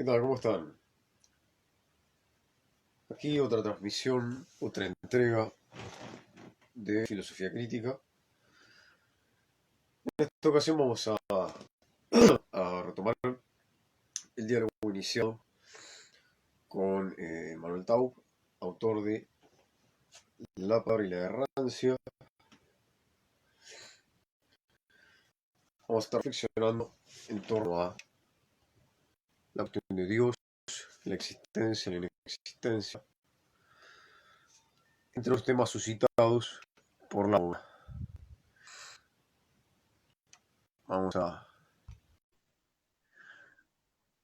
¿Qué tal? ¿Cómo están? Aquí otra transmisión, otra entrega de filosofía crítica. En esta ocasión vamos a retomar el diálogo iniciado con Manuel Taub, autor de La palabra y la errancia. Vamos a estar reflexionando en torno a la cuestión de Dios, la existencia, la inexistencia, entre los temas suscitados por la obra. Vamos a...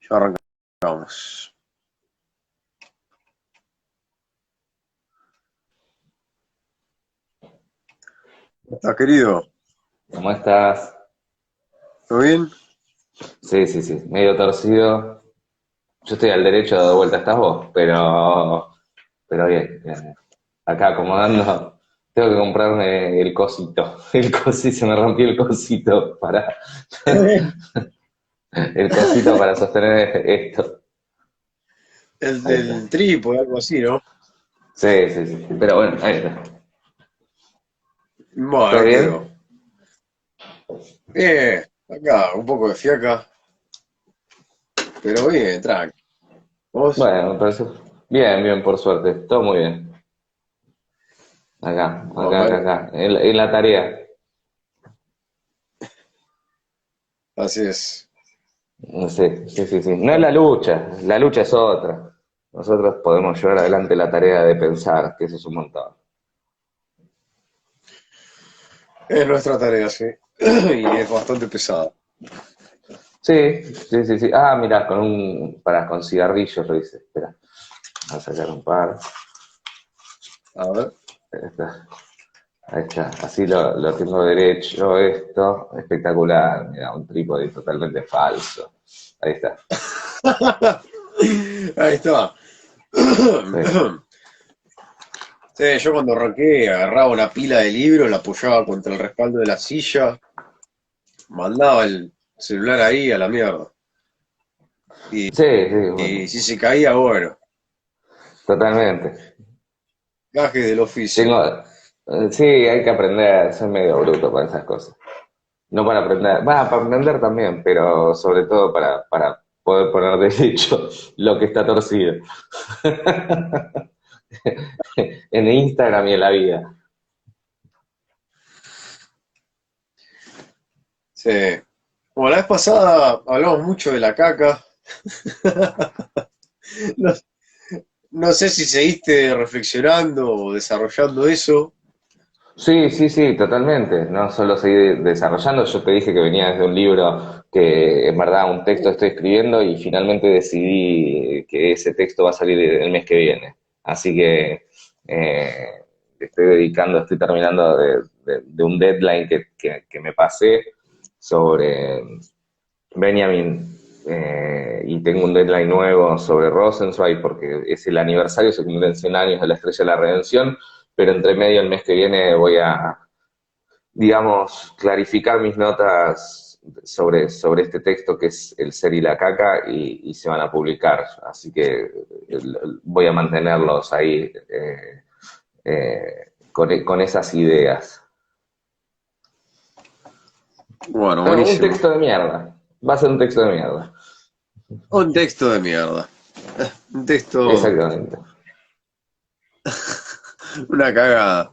Ya arrancamos. ¿Estás, querido? ¿Cómo estás? ¿Todo bien? Sí, sí, sí, medio torcido. Yo estoy al derecho de vuelta, estás vos, pero bien, bien, bien. Acá acomodando, tengo que comprarme el cosito. El cosito, se me rompió el cosito el cosito para sostener esto. El Ahí está. del trípode, algo así, ¿no? Sí, sí, sí, sí, pero bueno, ahí está. Bueno, ¿Todo ahí quedó. bien? Bien, acá un poco de fiaca, pero bien, tranqui. ¿Vos? Bueno, me parece bien, bien, por suerte, todo muy bien. Acá, Bueno, acá, en la tarea. así es. Sí, sí, sí, sí. No es la lucha es otra. Nosotros podemos llevar adelante la tarea de pensar, que eso es un montón. Es nuestra tarea, sí. Y es bastante pesada. Sí, sí, sí, sí. Ah, mira, con cigarrillos lo hice. Espera, voy a sacar un par. A ver. Ahí está, ahí está. Así lo tengo derecho, esto. Espectacular. Mira, un trípode totalmente falso. Ahí está. Ahí está. Sí, Sí, yo cuando arranqué agarraba una pila de libros, la apoyaba contra el respaldo de la silla, mandaba el celular ahí a la mierda. sí, sí, Y bueno, si se caía, bueno, totalmente. gajes del oficio. Tengo, sí, hay que aprender. Soy medio bruto para esas cosas. No para aprender, va, para aprender también, pero sobre todo para poder poner derecho lo que está torcido en Instagram y en la vida. Sí. Bueno, la vez pasada hablamos mucho de la caca. No, no sé si seguiste reflexionando o desarrollando eso. Sí, sí, sí, totalmente. No solo seguir desarrollando, yo te dije que venía desde un libro que en verdad un texto estoy escribiendo y finalmente decidí que ese texto va a salir el mes que viene. Así que eh, estoy terminando de un deadline que me pasé sobre Benjamin, y tengo un deadline nuevo sobre Rosenzweig porque es el aniversario, se cumplen 100 años de la Estrella de la Redención, pero entre medio el mes que viene voy a, digamos, clarificar mis notas sobre este texto que es El ser y la caca y se van a publicar, así que voy a mantenerlos ahí con esas ideas. Bueno, Un buenísimo. texto de mierda, va a ser un texto de mierda, Un texto de mierda. Un texto, exactamente. una cagada.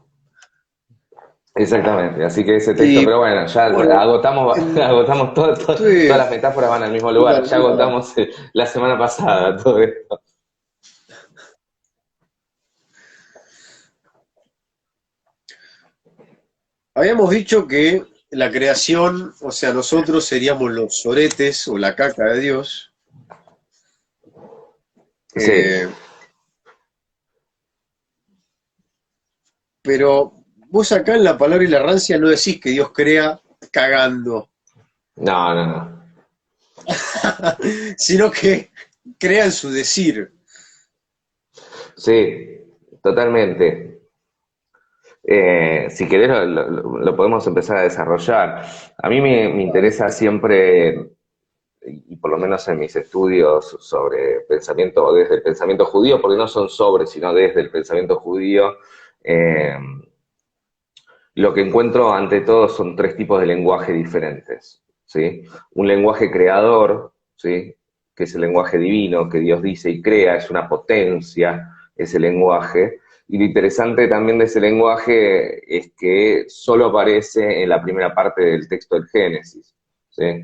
Exactamente, así que ese texto, Y pero bueno, ya bueno, agotamos, en, agotamos sí, todas las metáforas van al mismo lugar, ya totalmente. agotamos la semana pasada todo esto. Habíamos dicho que la creación, o sea, nosotros seríamos los soretes o la caca de Dios. Sí, eh, pero vos acá en la palabra y la rancia no decís que Dios crea cagando, no, no, no, sino que crea en su decir. sí, totalmente. Si querés lo podemos empezar a desarrollar. A mí me interesa siempre y por lo menos en mis estudios sobre pensamiento, o desde el pensamiento judío, porque no son sobre, sino desde el pensamiento judío, eh, lo que encuentro ante todo son tres tipos de lenguaje diferentes, ¿sí? Un lenguaje creador, ¿sí? Que es el lenguaje divino, que Dios dice y crea, es una potencia ese lenguaje. Y lo interesante también de ese lenguaje es que solo aparece en la primera parte del texto del Génesis, ¿sí?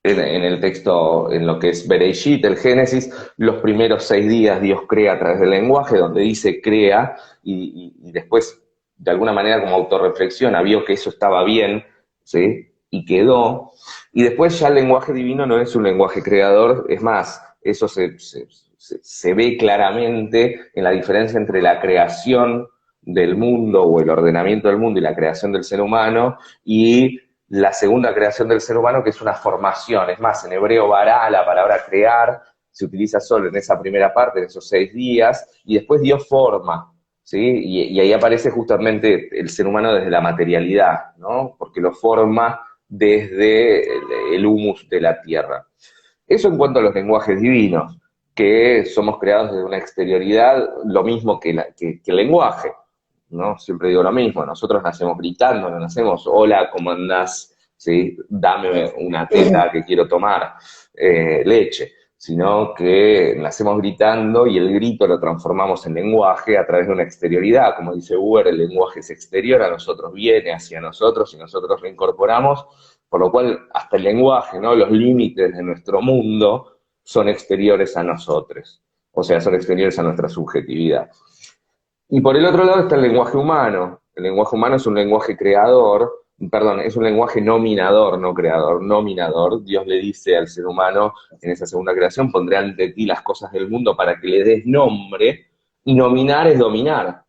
En el texto, en lo que es Bereshit, el Génesis, los primeros 6 días Dios crea a través del lenguaje, donde dice crea, y después, de alguna manera, como autorreflexiona, vio que eso estaba bien, ¿sí? Y quedó. Y después ya el lenguaje divino no es un lenguaje creador, es más, eso se ve claramente en la diferencia entre la creación del mundo o el ordenamiento del mundo y la creación del ser humano, y la segunda creación del ser humano, que es una formación. Es más, en hebreo bará, la palabra crear, se utiliza solo en esa primera parte, en esos 6 días, y después Dios forma, ¿sí? Y ahí aparece justamente el ser humano desde la materialidad, ¿no? Porque lo forma desde el humus de la tierra. Eso en cuanto a los lenguajes divinos, que somos creados desde una exterioridad, lo mismo que el lenguaje, ¿no? Siempre digo lo mismo, nosotros nacemos gritando, no nacemos, hola, ¿cómo andás? ¿Sí? Dame una teta que quiero tomar, leche, sino que nacemos gritando y el grito lo transformamos en lenguaje a través de una exterioridad, como dice Uber, el lenguaje es exterior a nosotros, viene hacia nosotros y nosotros lo incorporamos, por lo cual hasta el lenguaje, ¿no? Los límites de nuestro mundo son exteriores a nosotros, o sea, son exteriores a nuestra subjetividad. Y por el otro lado está el lenguaje humano. El lenguaje humano es un lenguaje creador, perdón, es un lenguaje nominador, no creador, nominador. Dios le dice al ser humano en esa segunda creación, pondré ante ti las cosas del mundo para que le des nombre, y nominar es dominar.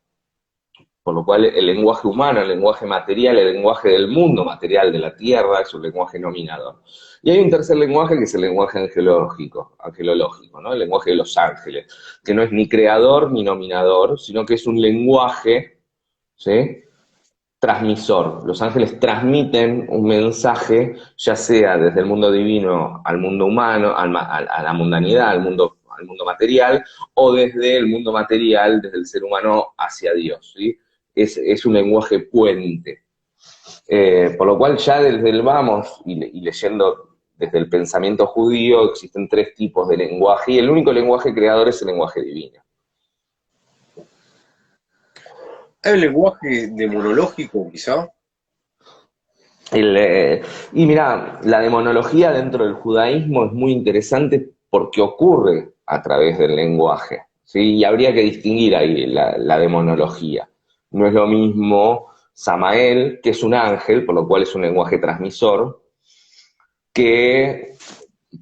Por lo cual el lenguaje humano, el lenguaje material, el lenguaje del mundo material de la Tierra es un lenguaje nominador. Y hay un tercer lenguaje que es el lenguaje angelológico, ¿no? El lenguaje de los ángeles, que no es ni creador ni nominador, sino que es un lenguaje, ¿sí? Transmisor. Los ángeles transmiten un mensaje, ya sea desde el mundo divino al mundo humano, a la mundanidad, al mundo material, o desde el mundo material, desde el ser humano hacia Dios, ¿sí? Es un lenguaje puente. Por lo cual ya desde el vamos, y leyendo desde el pensamiento judío, existen tres tipos de lenguaje, y el único lenguaje creador es el lenguaje divino. ¿Hay un lenguaje demonológico, quizá? Y mira, la demonología dentro del judaísmo es muy interesante porque ocurre a través del lenguaje, ¿sí? Y habría que distinguir ahí la demonología. No es lo mismo Samael, que es un ángel, por lo cual es un lenguaje transmisor, que,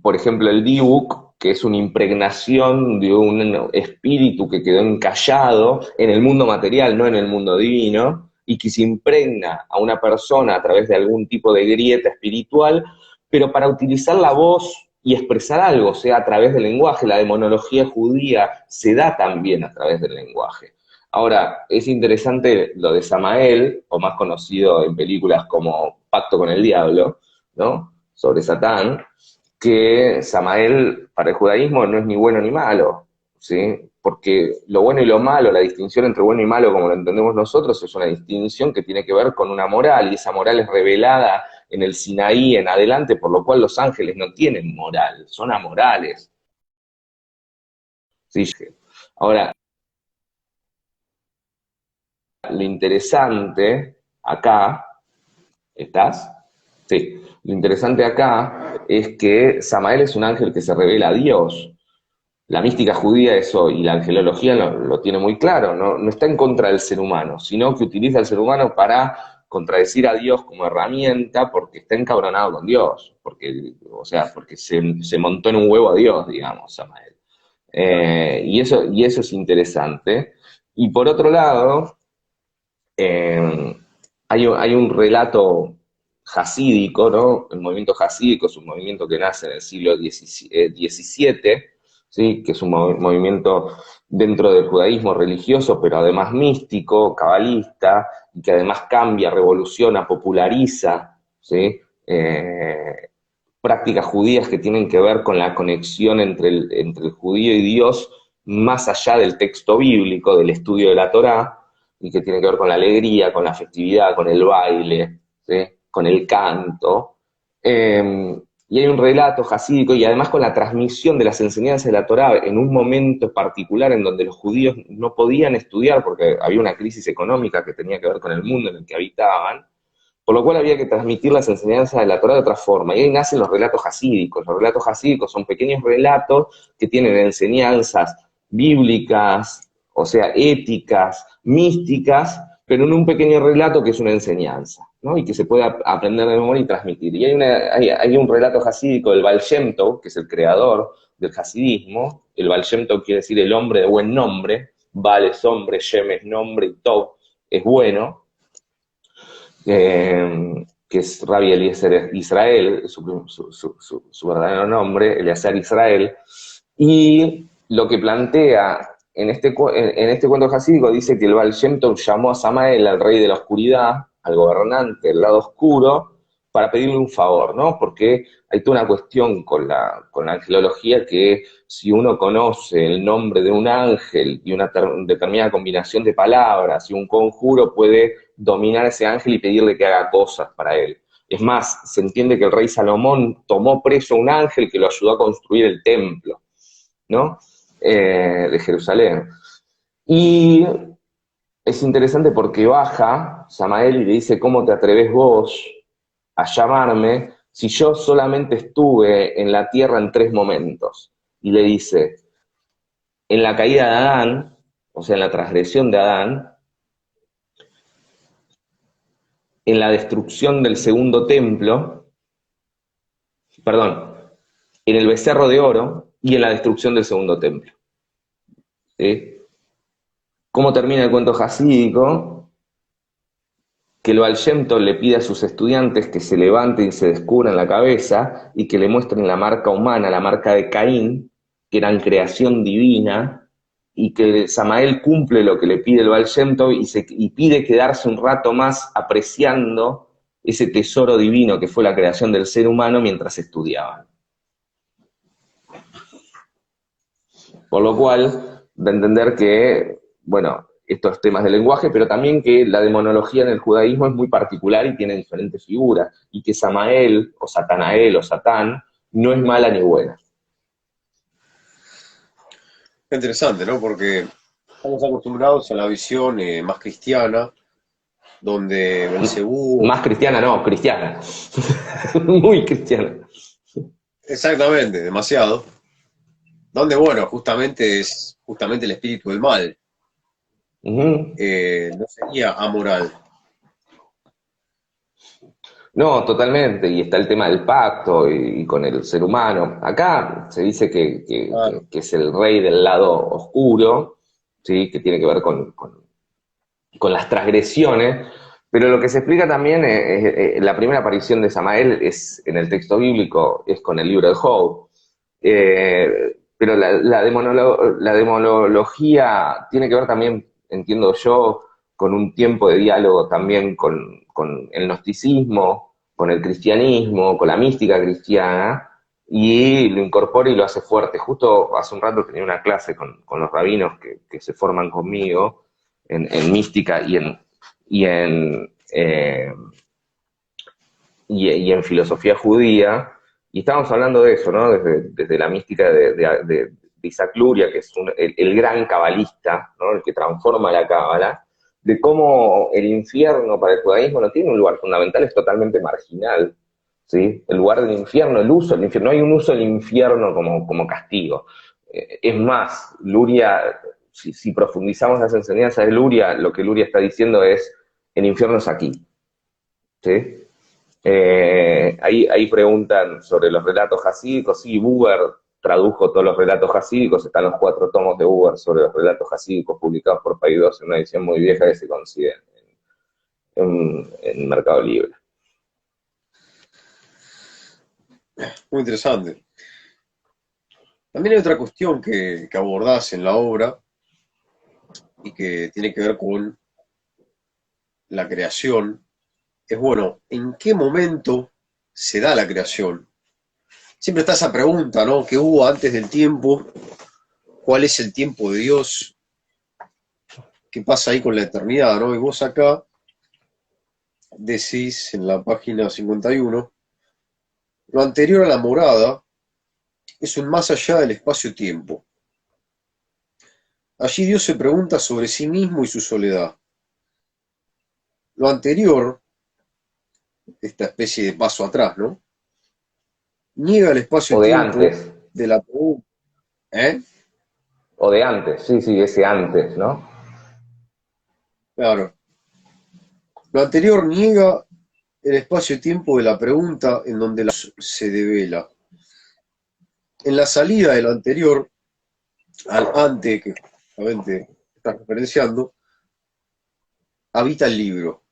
por ejemplo, el Dibuk, que es una impregnación de un espíritu que quedó encallado en el mundo material, no en el mundo divino, y que se impregna a una persona a través de algún tipo de grieta espiritual, pero para utilizar la voz y expresar algo, o sea, a través del lenguaje. La demonología judía se da también a través del lenguaje. Ahora, es interesante lo de Samael, o más conocido en películas como Pacto con el Diablo, ¿no? Sobre Satán, que Samael para el judaísmo no es ni bueno ni malo, ¿sí? Porque lo bueno y lo malo, la distinción entre bueno y malo, como lo entendemos nosotros, es una distinción que tiene que ver con una moral, y esa moral es revelada en el Sinaí en adelante, por lo cual los ángeles no tienen moral, son amorales. ¿Sí? Ahora, lo interesante acá, ¿estás? Sí. Lo interesante acá es que Samael es un ángel que se revela a Dios. La mística judía eso y la angelología lo tiene muy claro, no está en contra del ser humano, sino que utiliza al ser humano para contradecir a Dios como herramienta porque está encabronado con Dios, porque, o sea, porque se montó en un huevo a Dios, digamos, Samael. Y eso es interesante. Y por otro lado, eh, hay un relato jasídico, ¿no? El movimiento jasídico es un movimiento que nace en el siglo XVII, ¿sí? Que es un movimiento dentro del judaísmo religioso, pero además místico, cabalista, y que además cambia, revoluciona, populariza, ¿sí? prácticas judías que tienen que ver con la conexión entre el judío y Dios, más allá del texto bíblico, del estudio de la Torá, y que tiene que ver con la alegría, con la festividad, con el baile, ¿sí? Con el canto. Y hay un relato jasídico, y además con la transmisión de las enseñanzas de la Torá en un momento particular en donde los judíos no podían estudiar porque había una crisis económica que tenía que ver con el mundo en el que habitaban, por lo cual había que transmitir las enseñanzas de la Torá de otra forma. Y ahí nacen los relatos jasídicos. Los relatos jasídicos son pequeños relatos que tienen enseñanzas bíblicas, o sea, éticas, místicas, pero en un pequeño relato que es una enseñanza, ¿no? Y que se puede aprender de memoria y transmitir. Y hay un relato jasídico del Baal Shem Tov, que es el creador del hasidismo. El Baal Shem Tov quiere decir el hombre de buen nombre. Baal es hombre, Shem es nombre y Tov es bueno. Que es Rabbi Eliezer Israel, su verdadero nombre, Eliezer Israel, y lo que plantea en este cuento jasídico dice que el Baal Shem Tov llamó a Samael, al rey de la oscuridad, al gobernante del lado oscuro, para pedirle un favor, ¿no? Porque hay toda una cuestión con la angelología que si uno conoce el nombre de un ángel y una determinada combinación de palabras y un conjuro, puede dominar a ese ángel y pedirle que haga cosas para él. Es más, se entiende que el rey Salomón tomó preso a un ángel que lo ayudó a construir el templo, ¿no? De Jerusalén. Y es interesante porque baja Samael y le dice, ¿cómo te atreves vos a llamarme si yo solamente estuve en la tierra en 3 momentos? Y le dice, en la caída de Adán, o sea, en la transgresión de Adán, en la destrucción del segundo templo, perdón, en el becerro de oro y en la destrucción del segundo templo. ¿Sí? ¿Cómo termina el cuento jasídico? Que el Baal Shem Tov le pide a sus estudiantes que se levanten y se descubran la cabeza y que le muestren la marca humana, la marca de Caín, que eran creación divina, y que Samael cumple lo que le pide el Baal Shem Tov y pide quedarse un rato más apreciando ese tesoro divino que fue la creación del ser humano mientras estudiaban. Por lo cual, de entender que, bueno, estos temas del lenguaje, pero también que la demonología en el judaísmo es muy particular y tiene diferentes figuras, y que Samael, o Satanael, o Satán, no es mala ni buena. Interesante, ¿no? Porque estamos acostumbrados a la visión más cristiana, donde Belcebú, Más cristiana, no, cristiana. Muy cristiana. exactamente, demasiado, donde, bueno, justamente es justamente el espíritu del mal, Uh-huh. no sería amoral. No, totalmente, y está el tema del pacto y con el ser humano. Acá se dice Claro. que es el rey del lado oscuro, ¿sí? Que tiene que ver con las transgresiones, pero lo que se explica también la primera aparición de Samael es en el texto bíblico, es con el libro de Job. Pero la demonología tiene que ver también, entiendo yo, con un tiempo de diálogo también con el gnosticismo, con el cristianismo, con la mística cristiana, y lo incorpora y lo hace fuerte. Justo hace un rato tenía una clase con los rabinos que se forman conmigo en mística y en, eh, y en filosofía judía, y estábamos hablando de eso, ¿no? Desde la mística de Isaac Luria, que es el gran cabalista, ¿no? El que transforma la cábala, de cómo el infierno para el judaísmo no tiene un lugar fundamental, es totalmente marginal, ¿sí? El lugar del infierno, el uso del infierno, no hay un uso del infierno como castigo. Es más, Luria, si profundizamos las enseñanzas de Luria, lo que Luria está diciendo es, el infierno es aquí, ¿sí? Ahí preguntan sobre los relatos jasídicos. Sí, Buber tradujo todos los relatos jasídicos, están los 4 tomos de Buber sobre los relatos jasídicos publicados por Paidós en una edición muy vieja que se consigue en Mercado Libre. Muy interesante. También hay otra cuestión que abordás en la obra y que tiene que ver con la creación. Es bueno, ¿en qué momento se da la creación? siempre está esa pregunta, ¿no? ¿Qué hubo antes del tiempo? ¿Cuál es el tiempo de Dios? ¿Qué pasa ahí con la eternidad, no? Y vos acá decís en la página 51, lo anterior a la morada es un más allá del espacio-tiempo. Allí Dios se pregunta sobre sí mismo y su soledad. Lo anterior, esta especie de paso atrás, ¿no? Niega el O de espacio-tiempo antes, de la pregunta. ¿Eh? o de antes, sí, sí, ese antes, ¿no? Claro. Lo anterior niega el espacio-tiempo de la pregunta en donde la se devela. En la salida de lo anterior al ante que justamente estás referenciando, habita el libro.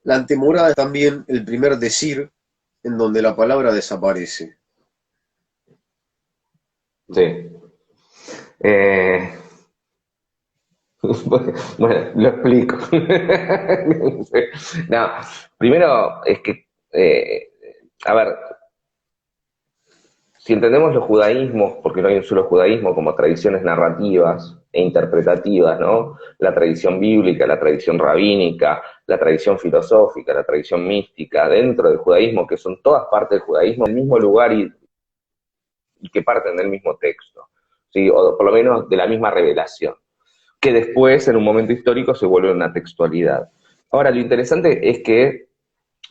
La antemorada es también el primer decir en donde la palabra desaparece. Sí. Eh, bueno, lo explico. No, primero es que, a ver, si entendemos los judaísmos, porque no hay un solo judaísmo, como tradiciones narrativas e interpretativas, ¿no? La tradición bíblica, la tradición rabínica, la tradición filosófica, la tradición mística, dentro del judaísmo, que son todas partes del judaísmo, en el mismo lugar y que parten del mismo texto, ¿sí? O por lo menos de la misma revelación, que después, en un momento histórico, se vuelve una textualidad. Ahora, lo interesante es que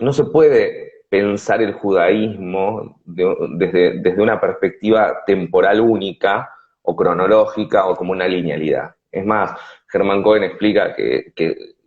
no se puede pensar el judaísmo desde una perspectiva temporal única o cronológica o como una linealidad. Es más, Germán Cohen explica que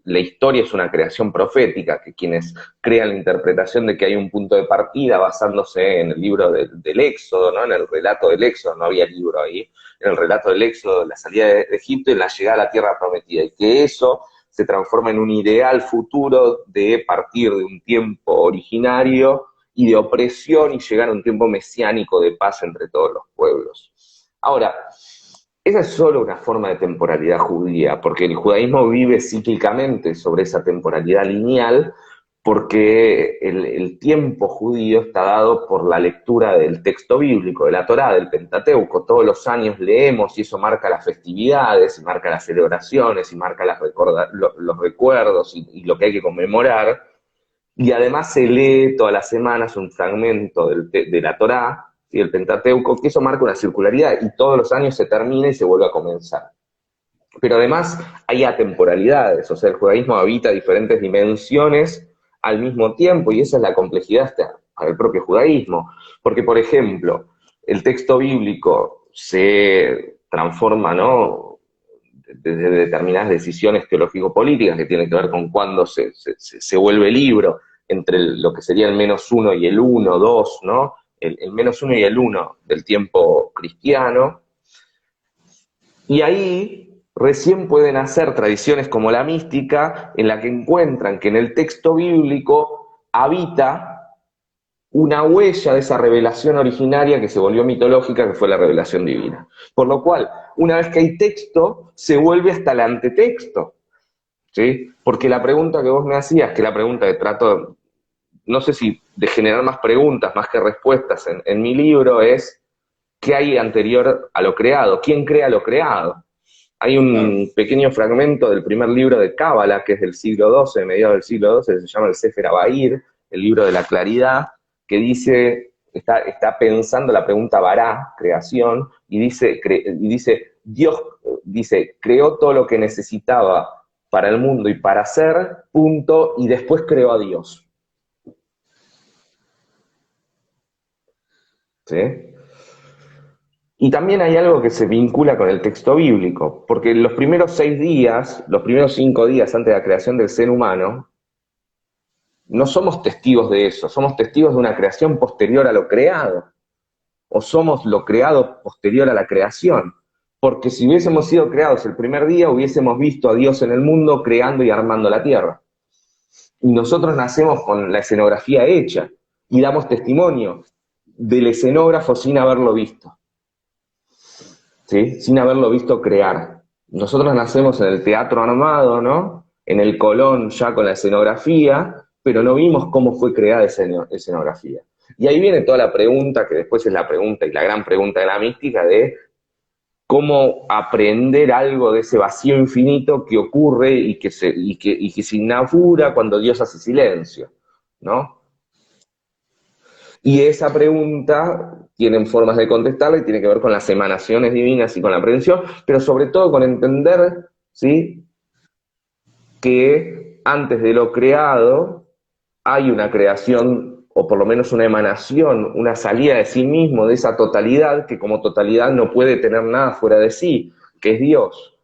la historia es una creación profética, que quienes crean la interpretación de que hay un punto de partida basándose en el libro del Éxodo, ¿no? En el relato del Éxodo, no había libro ahí, en el relato del Éxodo, la salida de Egipto y la llegada a la tierra prometida, y que eso se transforma en un ideal futuro de partir de un tiempo originario y de opresión y llegar a un tiempo mesiánico de paz entre todos los pueblos. Ahora, esa es solo una forma de temporalidad judía, porque el judaísmo vive cíclicamente sobre esa temporalidad lineal, porque el tiempo judío está dado por la lectura del texto bíblico, de la Torá, del Pentateuco. Todos los años leemos y eso marca las festividades, y marca las celebraciones, y marca los recuerdos y lo que hay que conmemorar. Y además se lee todas las semanas un fragmento de la Torá y del Pentateuco, que eso marca una circularidad y todos los años se termina y se vuelve a comenzar. Pero además hay atemporalidades, o sea, el judaísmo habita diferentes dimensiones al mismo tiempo, y esa es la complejidad para el propio judaísmo. Porque, por ejemplo, el texto bíblico se transforma, ¿no?, desde determinadas decisiones teológico-políticas que tienen que ver con cuándo se vuelve libro, entre lo que sería el menos uno y el uno, dos, ¿no? El menos uno y el uno del tiempo cristiano. Y ahí recién pueden hacer tradiciones como la mística, en la que encuentran que en el texto bíblico habita una huella de esa revelación originaria que se volvió mitológica, que fue la revelación divina. Por lo cual, una vez que hay texto, se vuelve hasta el antetexto, ¿sí? Porque la pregunta que vos me hacías, que la pregunta que trato, no sé si de generar más preguntas, más que respuestas en mi libro, es ¿qué hay anterior a lo creado? ¿Quién crea lo creado? Hay Claro. un pequeño fragmento del primer libro de Cábala, que es del siglo XII, de mediados del siglo XII, que se llama el Sefer Abahir, el libro de la claridad, que dice, está pensando la pregunta Bará, creación, y dice, Dios dice, creó todo lo que necesitaba para el mundo y para ser, punto, y después creó a Dios. ¿Sí? Y también hay algo que se vincula con el texto bíblico, porque los primeros 6 días, los primeros 5 días antes de la creación del ser humano, no somos testigos de eso, somos testigos de una creación posterior a lo creado, o somos lo creado posterior a la creación, porque si hubiésemos sido creados el primer día, hubiésemos visto a Dios en el mundo creando y armando la tierra. Y nosotros nacemos con la escenografía hecha y damos testimonio del escenógrafo sin haberlo visto. ¿Sí? Sin haberlo visto crear. Nosotros nacemos en el teatro armado, ¿no? En el Colón ya con la escenografía, pero no vimos cómo fue creada esa escenografía. Y ahí viene toda la pregunta, que después es la pregunta y la gran pregunta de la mística, de cómo aprender algo de ese vacío infinito que ocurre y que se inaugura cuando Dios hace silencio, ¿no? Y esa pregunta tienen formas de contestarla y tiene que ver con las emanaciones divinas y con la prevención, pero sobre todo con entender, ¿sí?, que antes de lo creado hay una creación, o por lo menos una emanación, una salida de sí mismo, de esa totalidad, que como totalidad no puede tener nada fuera de sí, que es Dios.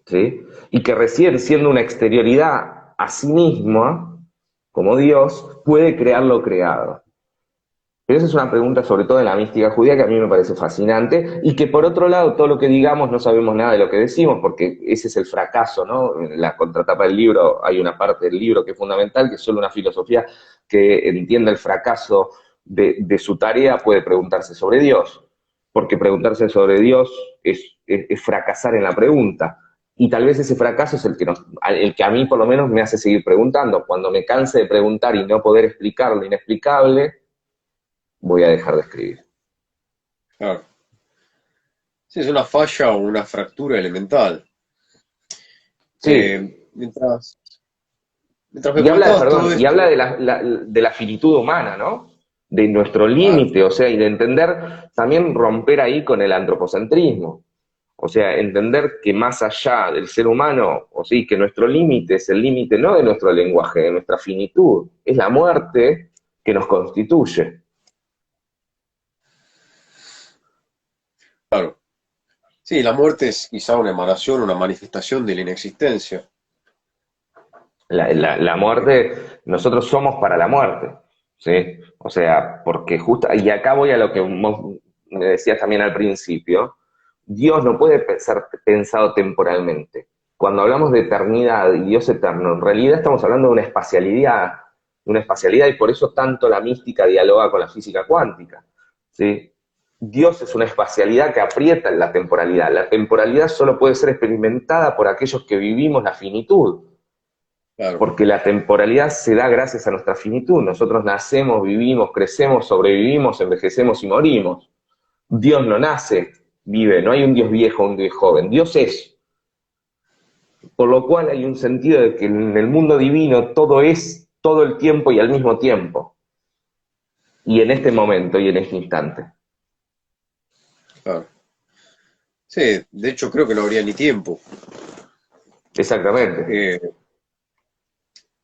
¿Sí? Y que recién siendo una exterioridad a sí misma, como Dios, puede crear lo creado. Pero esa es una pregunta sobre todo en la mística judía que a mí me parece fascinante y que por otro lado todo lo que digamos no sabemos nada de lo que decimos porque ese es el fracaso, ¿no? En la contratapa del libro hay una parte del libro que es fundamental, que es solo una filosofía que entienda el fracaso de su tarea puede preguntarse sobre Dios, porque preguntarse sobre Dios es fracasar en la pregunta. Y tal vez ese fracaso es el que a mí por lo menos me hace seguir preguntando. Cuando me canse de preguntar y no poder explicar lo inexplicable, voy a dejar de escribir. Claro. Sí, es una falla o una fractura elemental. Sí, Mientras, mientras me comentabas todo y habla esto, de la finitud humana, ¿no? De nuestro claro, límite, o sea, y de entender, también romper ahí con el antropocentrismo. O sea, entender que más allá del ser humano, o sí, que nuestro límite es el límite no de nuestro lenguaje, de nuestra finitud, es la muerte que nos constituye. claro. Sí, la muerte es quizá una emanación, una manifestación de la inexistencia. La muerte, nosotros somos para la muerte, ¿sí? O sea, porque justo, y acá voy a lo que vos me decías también al principio, Dios no puede ser pensado temporalmente. Cuando hablamos de eternidad y Dios eterno, en realidad estamos hablando de una espacialidad y por eso tanto la mística dialoga con la física cuántica, ¿sí? Dios es una espacialidad que aprieta en la temporalidad. La temporalidad solo puede ser experimentada por aquellos que vivimos la finitud, Claro, porque la temporalidad se da gracias a nuestra finitud. Nosotros nacemos, vivimos, crecemos, sobrevivimos, envejecemos y morimos. Dios no nace, vive, no hay un Dios viejo, un Dios joven. Dios es. Por lo cual hay un sentido de que en el mundo divino todo es todo el tiempo y al mismo tiempo. Y en este momento y en este instante. claro. Sí, de hecho creo que no habría ni tiempo. Exactamente. Eh,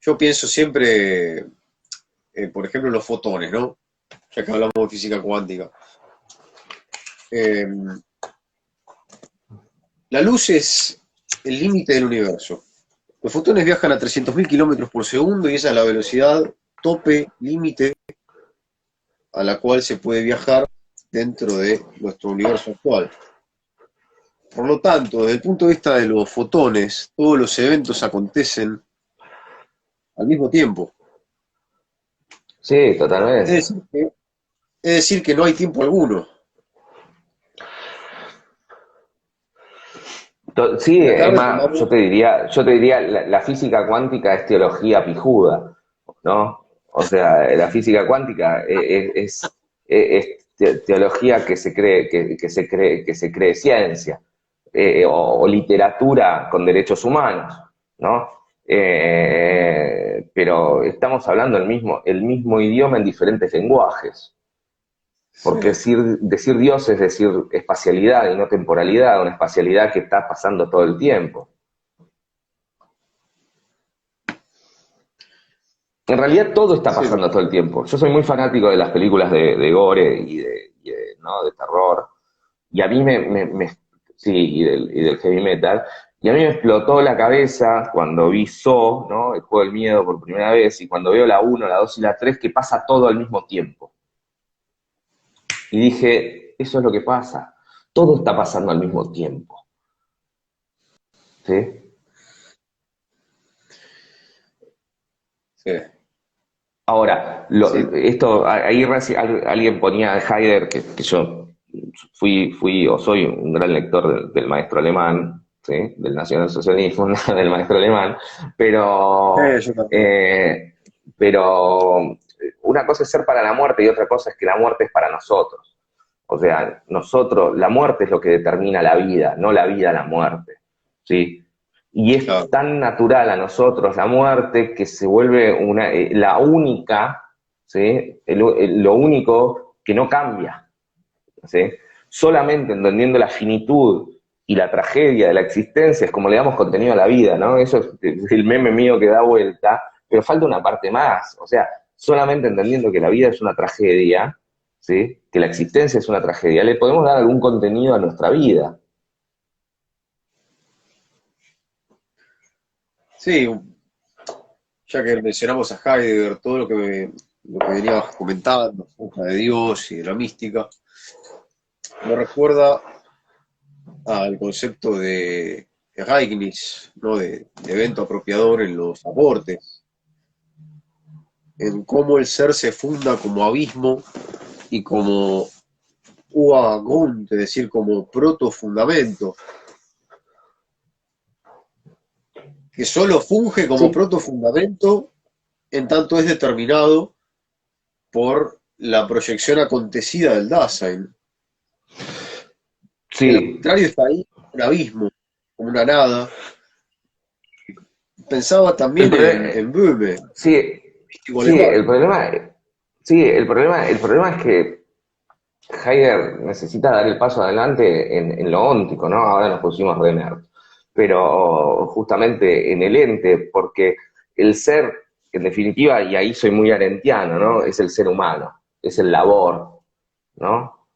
yo pienso siempre, por ejemplo, en los fotones, ¿no? Ya que hablamos de física cuántica. Eh, la luz es el límite del universo. Los fotones viajan a 300.000 kilómetros por segundo y esa es la velocidad tope, límite a la cual se puede viajar dentro de nuestro universo actual. Por lo tanto, desde el punto de vista de los fotones, todos los eventos acontecen al mismo tiempo. Sí, Es totalmente. decir, es decir, que no hay tiempo alguno. Sí, Y acá es más, retomamos, yo te diría, la física cuántica es teología pijuda, ¿no? O sea, la física cuántica es teología que se cree, que se cree ciencia, o literatura con derechos humanos, ¿no? Pero estamos hablando el mismo idioma en diferentes lenguajes. sí, Porque decir Dios es decir espacialidad y no temporalidad, una espacialidad que está pasando todo el tiempo. En realidad todo está sí, pasando todo el tiempo. Yo soy muy fanático de las películas de gore ¿no?, de terror. Y a mí sí, y del heavy metal. Y a mí me explotó la cabeza cuando vi Saw, ¿no?, el juego del miedo por primera vez, y cuando veo la uno, la 2 y la 3 que pasa todo al mismo tiempo. Y dije, eso es lo que pasa. Todo está pasando al mismo tiempo. ¿Sí? sí, Ahora, sí, ahí alguien ponía a Heidegger, que yo fui o soy un gran lector del maestro alemán, ¿sí?, del nacionalsocialismo, del maestro alemán, pero, yo también. eh, pero una cosa es ser para la muerte y otra cosa es que la muerte es para nosotros. O sea, nosotros, la muerte es lo que determina la vida, no la vida la muerte, ¿sí? Y es Claro. tan natural a nosotros la muerte que se vuelve la única, ¿sí? Lo único que no cambia, ¿sí? Solamente entendiendo la finitud y la tragedia de la existencia es como le damos contenido a la vida, ¿no? Eso es el meme mío que da vuelta, pero falta una parte más, o sea, solamente entendiendo que la vida es una tragedia, ¿sí? Que la existencia es una tragedia, le podemos dar algún contenido a nuestra vida. Sí, ya que mencionamos a Heidegger, todo lo que venía comentando acerca de Dios y de la mística, me recuerda al concepto de Leibniz, ¿no? De evento apropiador en los aportes, en cómo el ser se funda como abismo y como Grund, es decir, como protofundamento, que solo funge como Sí, protofundamento en tanto es determinado por la proyección acontecida del Dasein. De lo sí, contrario está ahí un abismo, como una nada. Pensaba el, también pro- en Böhme, sí, místico sí, alemán. el problema es que Heidegger necesita dar el paso adelante en lo óntico, ¿no? Ahora nos pusimos de nerd, pero justamente en el ente, porque el ser, en definitiva, y ahí soy muy arentiano, ¿no? Es el ser humano, es el labor, ¿no?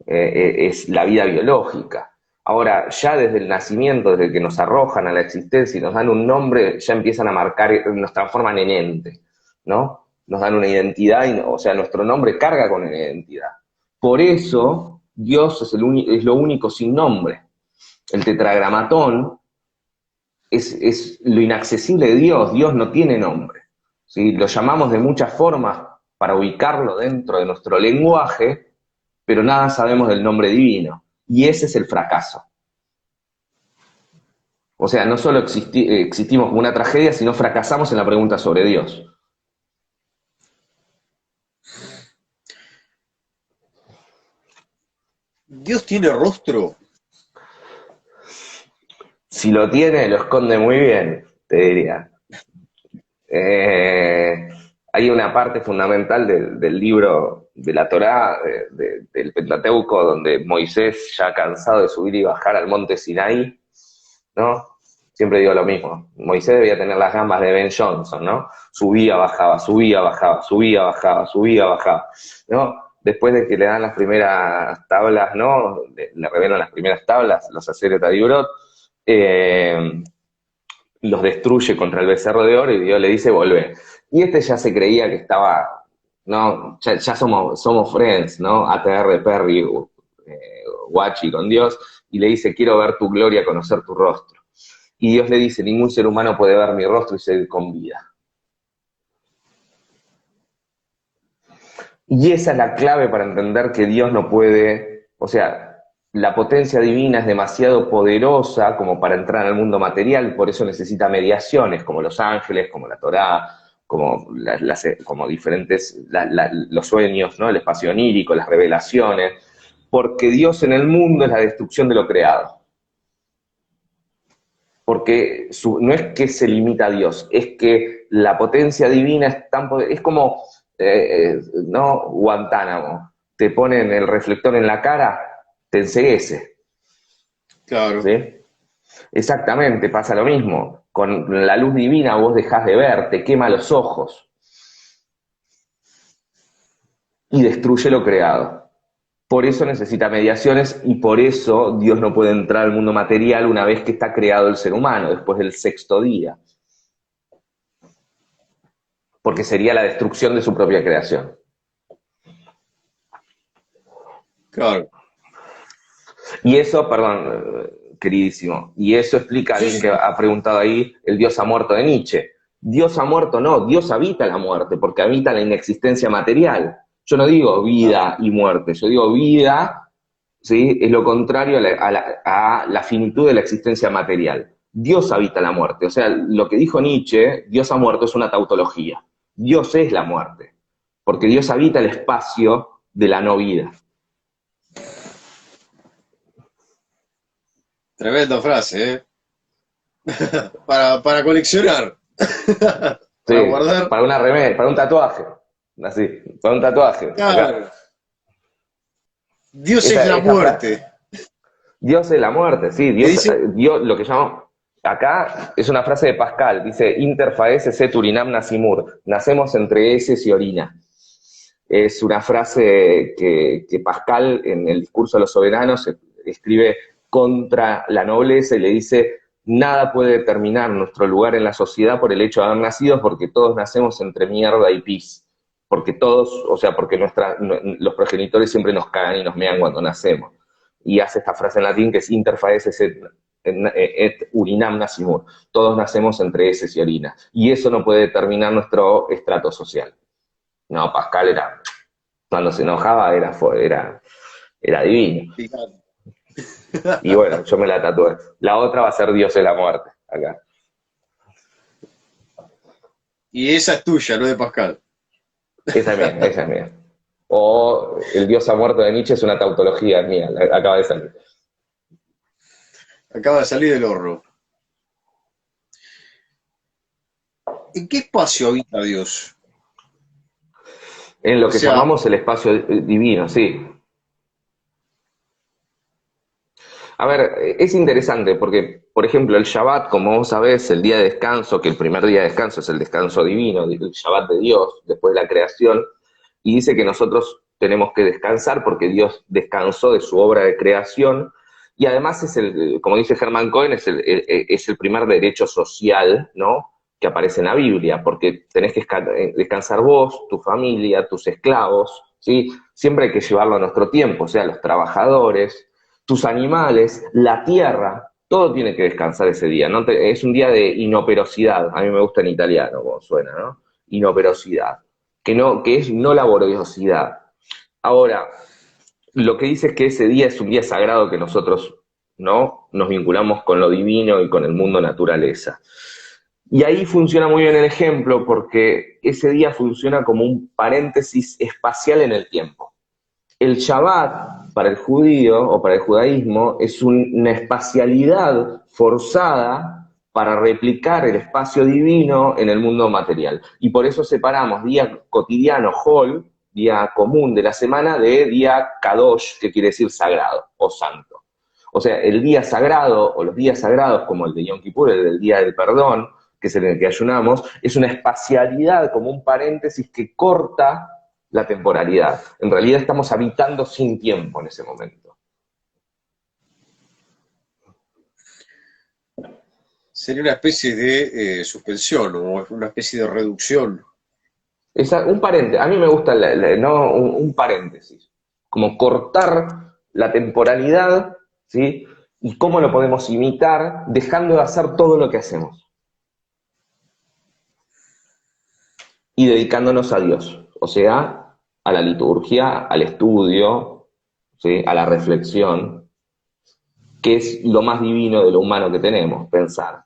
Es la vida biológica. Ahora, ya desde el nacimiento, desde que nos arrojan a la existencia y nos dan un nombre, ya empiezan a marcar, nos transforman en ente, ¿no? Nos dan una identidad, o sea, nuestro nombre carga con una identidad. Por eso, Dios es lo único sin nombre. El tetragramatón es lo inaccesible de Dios. Dios no tiene nombre, ¿sí? Lo llamamos de muchas formas para ubicarlo dentro de nuestro lenguaje, pero nada sabemos del nombre divino. Y ese es el fracaso. O sea, no solo existimos como una tragedia, sino fracasamos en la pregunta sobre Dios. Dios tiene rostro. Si lo tiene, lo esconde muy bien, te diría. Eh, Hay una parte fundamental del libro de la Torá, del Pentateuco, donde Moisés, ya cansado de subir y bajar al monte Sinaí, ¿no? Siempre digo lo mismo. Moisés debía tener las gambas de Ben Johnson, ¿no? Subía, bajaba, subía, bajaba, subía, bajaba, subía, bajaba, ¿no? Después de que le dan las primeras tablas, ¿no? Le revelan las primeras tablas, los Aseret Adibrot, eh, los destruye contra el becerro de oro y Dios le dice, volvé. Y este ya se creía que estaba, ¿no? Ya somos friends, ¿no? ATR Perry, Guachi con Dios, y le dice, quiero ver tu gloria, conocer tu rostro. Y Dios le dice, ningún ser humano puede ver mi rostro y seguir con vida. Y esa es la clave para entender que Dios no puede, o sea, la potencia divina es demasiado poderosa como para entrar al mundo material, por eso necesita mediaciones como los ángeles, como la Torá, como, como diferentes, los sueños, ¿no? El espacio onírico, las revelaciones, porque Dios en el mundo es la destrucción de lo creado. Porque no es que se limita a Dios, es que la potencia divina es tan poderosa, es como, ¿no? Guantánamo, te ponen el reflector en la cara, te enceguece, Claro, ¿sí? Exactamente, pasa lo mismo, con la luz divina vos dejás de ver, te quema los ojos y destruye lo creado. Por eso necesita mediaciones y por eso Dios no puede entrar al mundo material una vez que está creado el ser humano, después del sexto día, porque sería la destrucción de su propia creación. claro. Y eso, perdón, queridísimo, y eso explica a Sí, alguien que sí. ha preguntado ahí, el Dios ha muerto de Nietzsche. Dios ha muerto, no, Dios habita la muerte, porque habita la inexistencia material. Yo no digo Ah, vida y muerte, yo digo vida, ¿sí? Es lo contrario a la finitud de la existencia material. Dios habita la muerte, o sea, lo que dijo Nietzsche, Dios ha muerto, es una tautología. Dios es la muerte. porque Dios habita el espacio de la no vida. Tremenda frase, ¿eh? Para coleccionar. Sí, Para guardar. para una remera, para un tatuaje, así, para un tatuaje. Acá. Claro. Dios es la Esta frase, muerte. Dios es la muerte, sí, ¿Qué Dios, dice? Dios lo que llamamos, acá es una frase de Pascal, dice, inter faeces et urinam nacimur, nacemos entre heces y orina. Es una frase que Pascal en el discurso de los soberanos escribe contra la nobleza y le dice, nada puede determinar nuestro lugar en la sociedad por el hecho de haber nacido, porque todos nacemos entre mierda y pis. Porque todos, o sea, porque los progenitores siempre nos cagan y nos mean cuando nacemos. Y hace esta frase en latín que es inter faeces et urinam nacimur. Todos nacemos entre heces y orina. Y eso no puede determinar nuestro estrato social. No, Pascal era, cuando se enojaba era divino. Fíjate. Y bueno, yo me la tatué. La otra va a ser Dios de la muerte, acá. Y esa es tuya, no de Pascal. Esa es mía, esa es mía. O el Dios ha muerto de Nietzsche es una tautología mía, acaba de salir. Acaba de salir del horno. ¿En qué espacio habita Dios? En lo O que sea, llamamos el espacio divino, sí. A ver, es interesante porque, por ejemplo, el Shabbat, como vos sabés, el día de descanso, que el primer día de descanso es el descanso divino, el Shabbat de Dios, después de la creación, y dice que nosotros tenemos que descansar porque Dios descansó de su obra de creación, y además es como dice Hermann Cohen, es el primer derecho social, ¿no?, que aparece en la Biblia, porque tenés que descansar vos, tu familia, tus esclavos, ¿sí? Siempre hay que llevarlo a nuestro tiempo, o sea, los trabajadores, tus animales, la tierra, todo tiene que descansar ese día. ¿No? Es un día de inoperosidad, a mí me gusta en italiano como suena, ¿no? Inoperosidad, que es no laboriosidad. Ahora, lo que dice es que ese día es un día sagrado que nosotros, ¿no?, nos vinculamos con lo divino y con el mundo naturaleza. Y ahí funciona muy bien el ejemplo porque ese día funciona como un paréntesis espacial en el tiempo. El Shabbat, para el judío o para el judaísmo, es una espacialidad forzada para replicar el espacio divino en el mundo material. Y por eso separamos día cotidiano, Hol, día común de la semana, de día Kadosh, que quiere decir sagrado o santo. O sea, el día sagrado o los días sagrados, como el de Yom Kippur, el del día del perdón, que es el en el que ayunamos, es una espacialidad, como un paréntesis que corta la temporalidad. En realidad estamos habitando sin tiempo en ese momento. sería una especie de suspensión o una especie de reducción. Un paréntesis, a mí me gusta no, un paréntesis, como cortar la temporalidad, ¿sí? Y cómo lo podemos imitar dejando de hacer todo lo que hacemos y dedicándonos a Dios, o sea, a la liturgia, al estudio, ¿sí?, a la reflexión, que es lo más divino de lo humano que tenemos, pensar.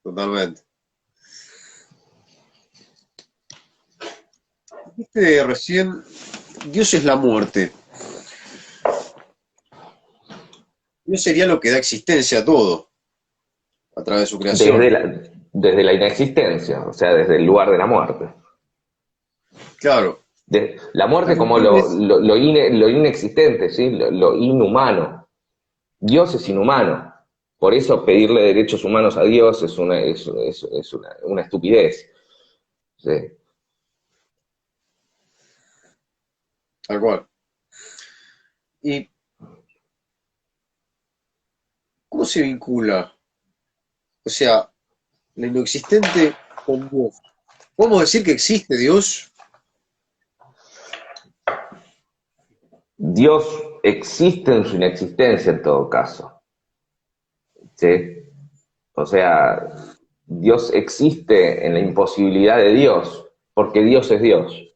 Totalmente. Dijiste recién, Dios es la muerte. Dios sería lo que da existencia a todo a través de su Desde creación. desde la inexistencia, o sea, desde el lugar de la muerte. Claro. La muerte como Entonces, lo inexistente, ¿sí? Lo inhumano. Dios es inhumano. Por eso pedirle derechos humanos a Dios es una estupidez. ¿Sí? tal cual. ¿Y cómo se vincula? O sea, la inexistente con Dios. ¿Podemos decir que existe Dios? Dios existe en su inexistencia en todo caso. ¿Sí? O sea, Dios existe en la imposibilidad de Dios, porque Dios es Dios.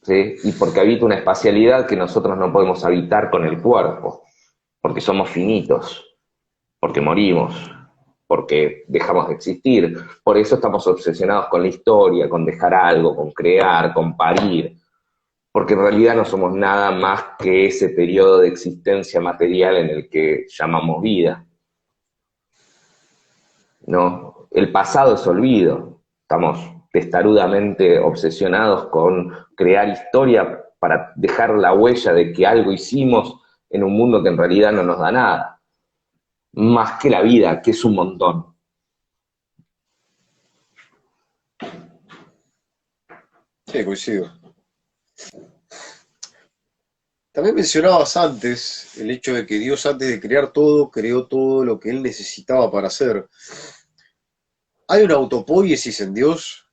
¿Sí? Y porque habita una espacialidad que nosotros no podemos habitar con el cuerpo, porque somos finitos, porque morimos, porque dejamos de existir. Por eso estamos obsesionados con la historia, con dejar algo, con crear, con parir, porque en realidad no somos nada más que ese periodo de existencia material en el que llamamos vida, ¿no? El pasado es olvido, estamos testarudamente obsesionados con crear historia para dejar la huella de que algo hicimos en un mundo que en realidad no nos da nada, más que la vida, que es un montón. Sí, coincido. También mencionabas antes el hecho de que Dios, antes de crear todo, creó todo lo que él necesitaba para hacer. ¿Hay una autopoiesis en Dios?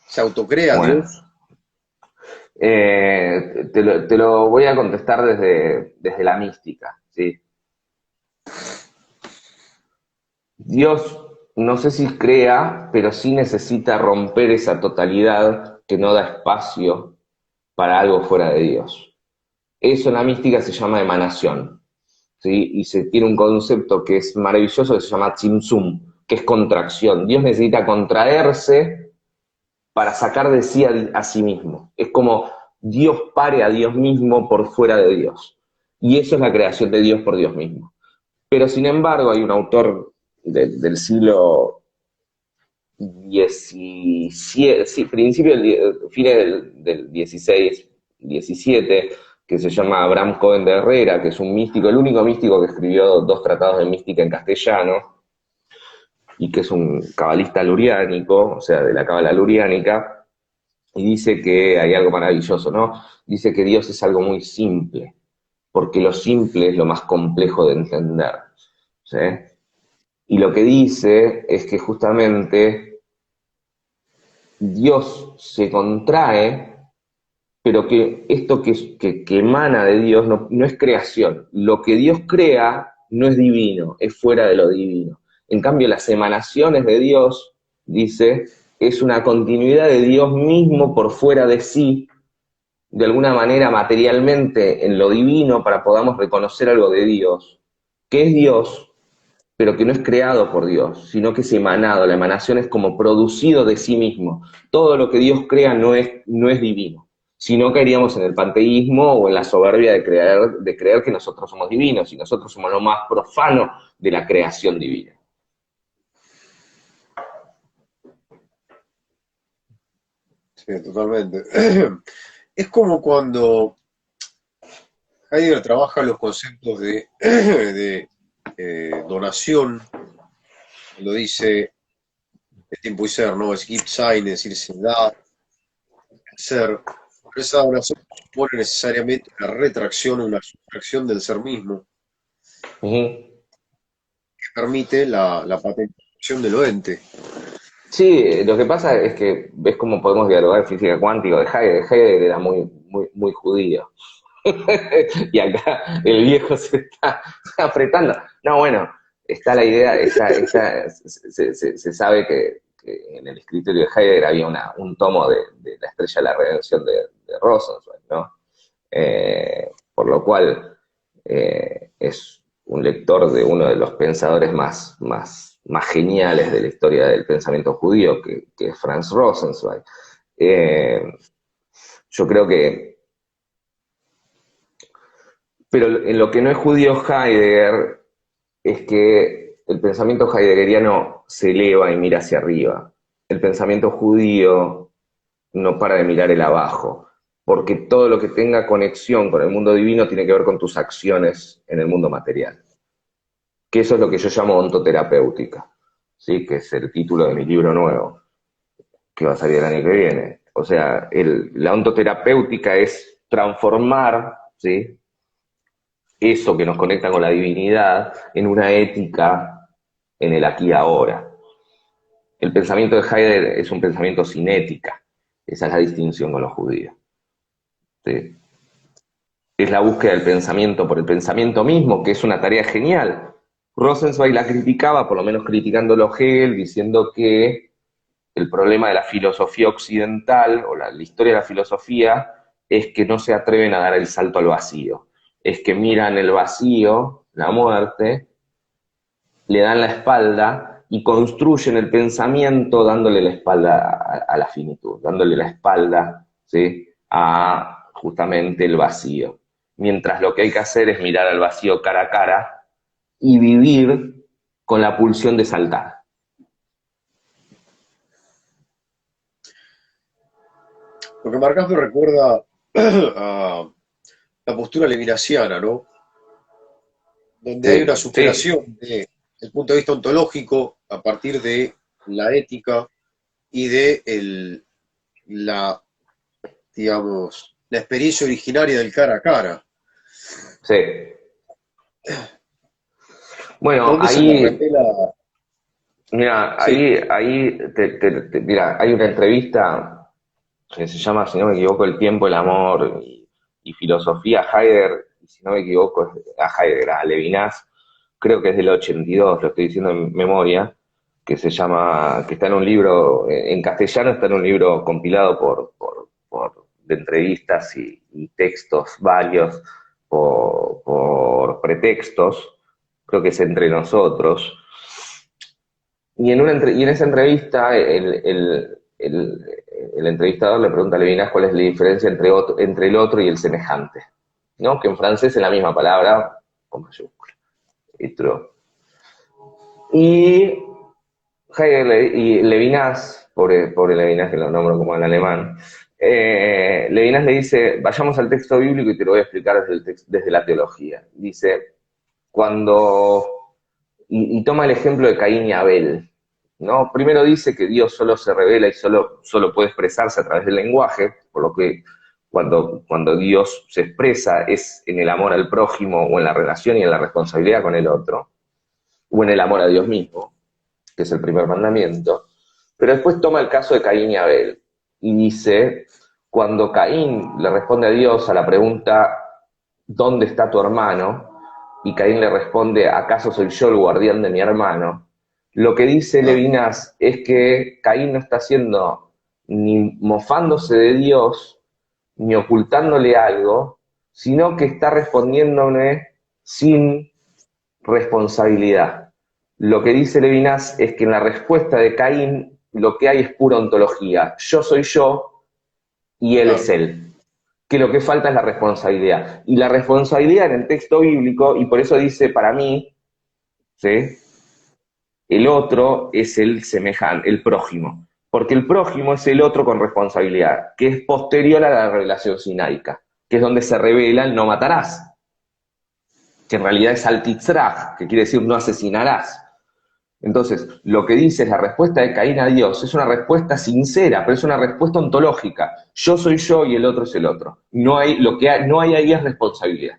¿Se autocrea Bueno, Dios? te lo voy a contestar desde la mística, ¿sí? Dios, no sé si crea, pero sí necesita romper esa totalidad que no da espacio para algo fuera de Dios. Eso en la mística se llama emanación, ¿sí? Y se tiene un concepto que es maravilloso que se llama tzimtzum, que es contracción. Dios necesita contraerse para sacar de sí a sí mismo. Es como Dios pare a Dios mismo por fuera de Dios. Y eso es la creación de Dios por Dios mismo. Pero sin embargo hay un autor del siglo XVII, sí, principio fines del XVI, XVII, que se llama Abraham Cohen de Herrera, que es un místico, el único místico que escribió 2 tratados de mística en castellano, y que es un cabalista luriánico, o sea, de la cábala luriánica, y dice que hay algo maravilloso, ¿no? Dice que Dios es algo muy simple, porque lo simple es lo más complejo de entender, ¿sí? Y lo que dice es que justamente Dios se contrae, pero que esto que emana de Dios no es creación. Lo que Dios crea no es divino, es fuera de lo divino. En cambio, las emanaciones de Dios, dice, es una continuidad de Dios mismo por fuera de sí, de alguna manera materialmente en lo divino, para podamos reconocer algo de Dios, que es Dios, pero que no es creado por Dios, sino que es emanado. La emanación es como producido de sí mismo. Todo lo que Dios crea no es divino, sino caeríamos en el panteísmo o en la soberbia de creer que nosotros somos divinos, y nosotros somos lo más profano de la creación divina. Sí, totalmente. Es como cuando Heidegger trabaja los conceptos de donación, lo dice el tiempo y ser, ¿no? Es gibt sein, es decir, se da, ser. Pero esa donación supone necesariamente una retracción o una sustracción del ser mismo, Uh -huh. que permite la patentización de lo ente. Sí, lo que pasa es que ves cómo podemos dialogar en física cuántica de Heidegger. Heidegger era muy judío. Y acá el viejo se está apretando. No, bueno, está la idea, se sabe que en el escritorio de Heidegger había un tomo de La Estrella de la Redención de Rosenzweig, ¿no? Por lo cual es un lector de uno de los pensadores más geniales de la historia del pensamiento judío, que es Franz Rosenzweig. Yo creo que, pero en lo que no es judío Heidegger es que el pensamiento heideggeriano se eleva y mira hacia arriba. El pensamiento judío no para de mirar el abajo, porque todo lo que tenga conexión con el mundo divino tiene que ver con tus acciones en el mundo material. Que eso es lo que yo llamo ontoterapéutica, ¿sí? Que es el título de mi libro nuevo, que va a salir el año que viene. O sea, la ontoterapéutica es transformar, ¿sí?, eso que nos conecta con la divinidad en una ética en el aquí y ahora. El pensamiento de Heidegger es un pensamiento sin ética. Esa es la distinción con los judíos, ¿sí? Es la búsqueda del pensamiento por el pensamiento mismo, que es una tarea genial. Rosenzweig la criticaba, por lo menos criticándolo Hegel, diciendo que el problema de la filosofía occidental, o la historia de la filosofía, es que no se atreven a dar el salto al vacío. Es que miran el vacío, la muerte, le dan la espalda y construyen el pensamiento dándole la espalda a la finitud, dándole la espalda, ¿sí?, a justamente el vacío. Mientras lo que hay que hacer es mirar al vacío cara a cara y vivir con la pulsión de saltar. Lo que marcás me recuerda a la postura levinasiana, ¿no? Donde hay una Sí, sí, superación desde el punto de vista ontológico a partir de la ética y de la, digamos, la experiencia originaria del cara a cara, sí. Bueno, donde se nos ahí, revela, mira, sí, mira, hay una entrevista que se llama, si no me equivoco, El tiempo, el amor y filosofía, Heidegger, y si no me equivoco, a Heidegger, a Levinas, creo que es del 82, lo estoy diciendo en memoria, que se llama, que está en un libro, en castellano está en un libro compilado de entrevistas y textos varios por pretextos, creo que es Entre Nosotros, y en esa entrevista el entrevistador le pregunta a Levinas cuál es la diferencia entre el otro y el semejante, ¿no? Que en francés es la misma palabra, con mayúscula, etro. Y y Levinas, pobre Levinas que lo nombro como en alemán, Levinas le dice, vayamos al texto bíblico y te lo voy a explicar desde la teología. Dice, cuando, y toma el ejemplo de Caín y Abel, ¿no? Primero dice que Dios solo se revela y solo puede expresarse a través del lenguaje, por lo que cuando Dios se expresa es en el amor al prójimo o en la relación y en la responsabilidad con el otro, o en el amor a Dios mismo, que es el primer mandamiento. Pero después toma el caso de Caín y Abel y dice, cuando Caín le responde a Dios a la pregunta, ¿dónde está tu hermano? Y Caín le responde, ¿acaso soy yo el guardián de mi hermano? Lo que dice ah, Levinas es que Caín no está haciendo ni mofándose de Dios, ni ocultándole algo, sino que está respondiéndole sin responsabilidad. Lo que dice Levinas es que en la respuesta de Caín lo que hay es pura ontología. Yo soy yo y él es claro, él. Que lo que falta es la responsabilidad. Y la responsabilidad en el texto bíblico, y por eso dice para mí, ¿sí?, el otro es el semejante, el prójimo. Porque el prójimo es el otro con responsabilidad, que es posterior a la revelación sináica, que es donde se revela el no matarás, que en realidad es altitzraj, que quiere decir no asesinarás. Entonces, lo que dice es la respuesta de Caín a Dios, es una respuesta sincera, pero es una respuesta ontológica. Yo soy yo y el otro es el otro. No hay ahí es responsabilidad.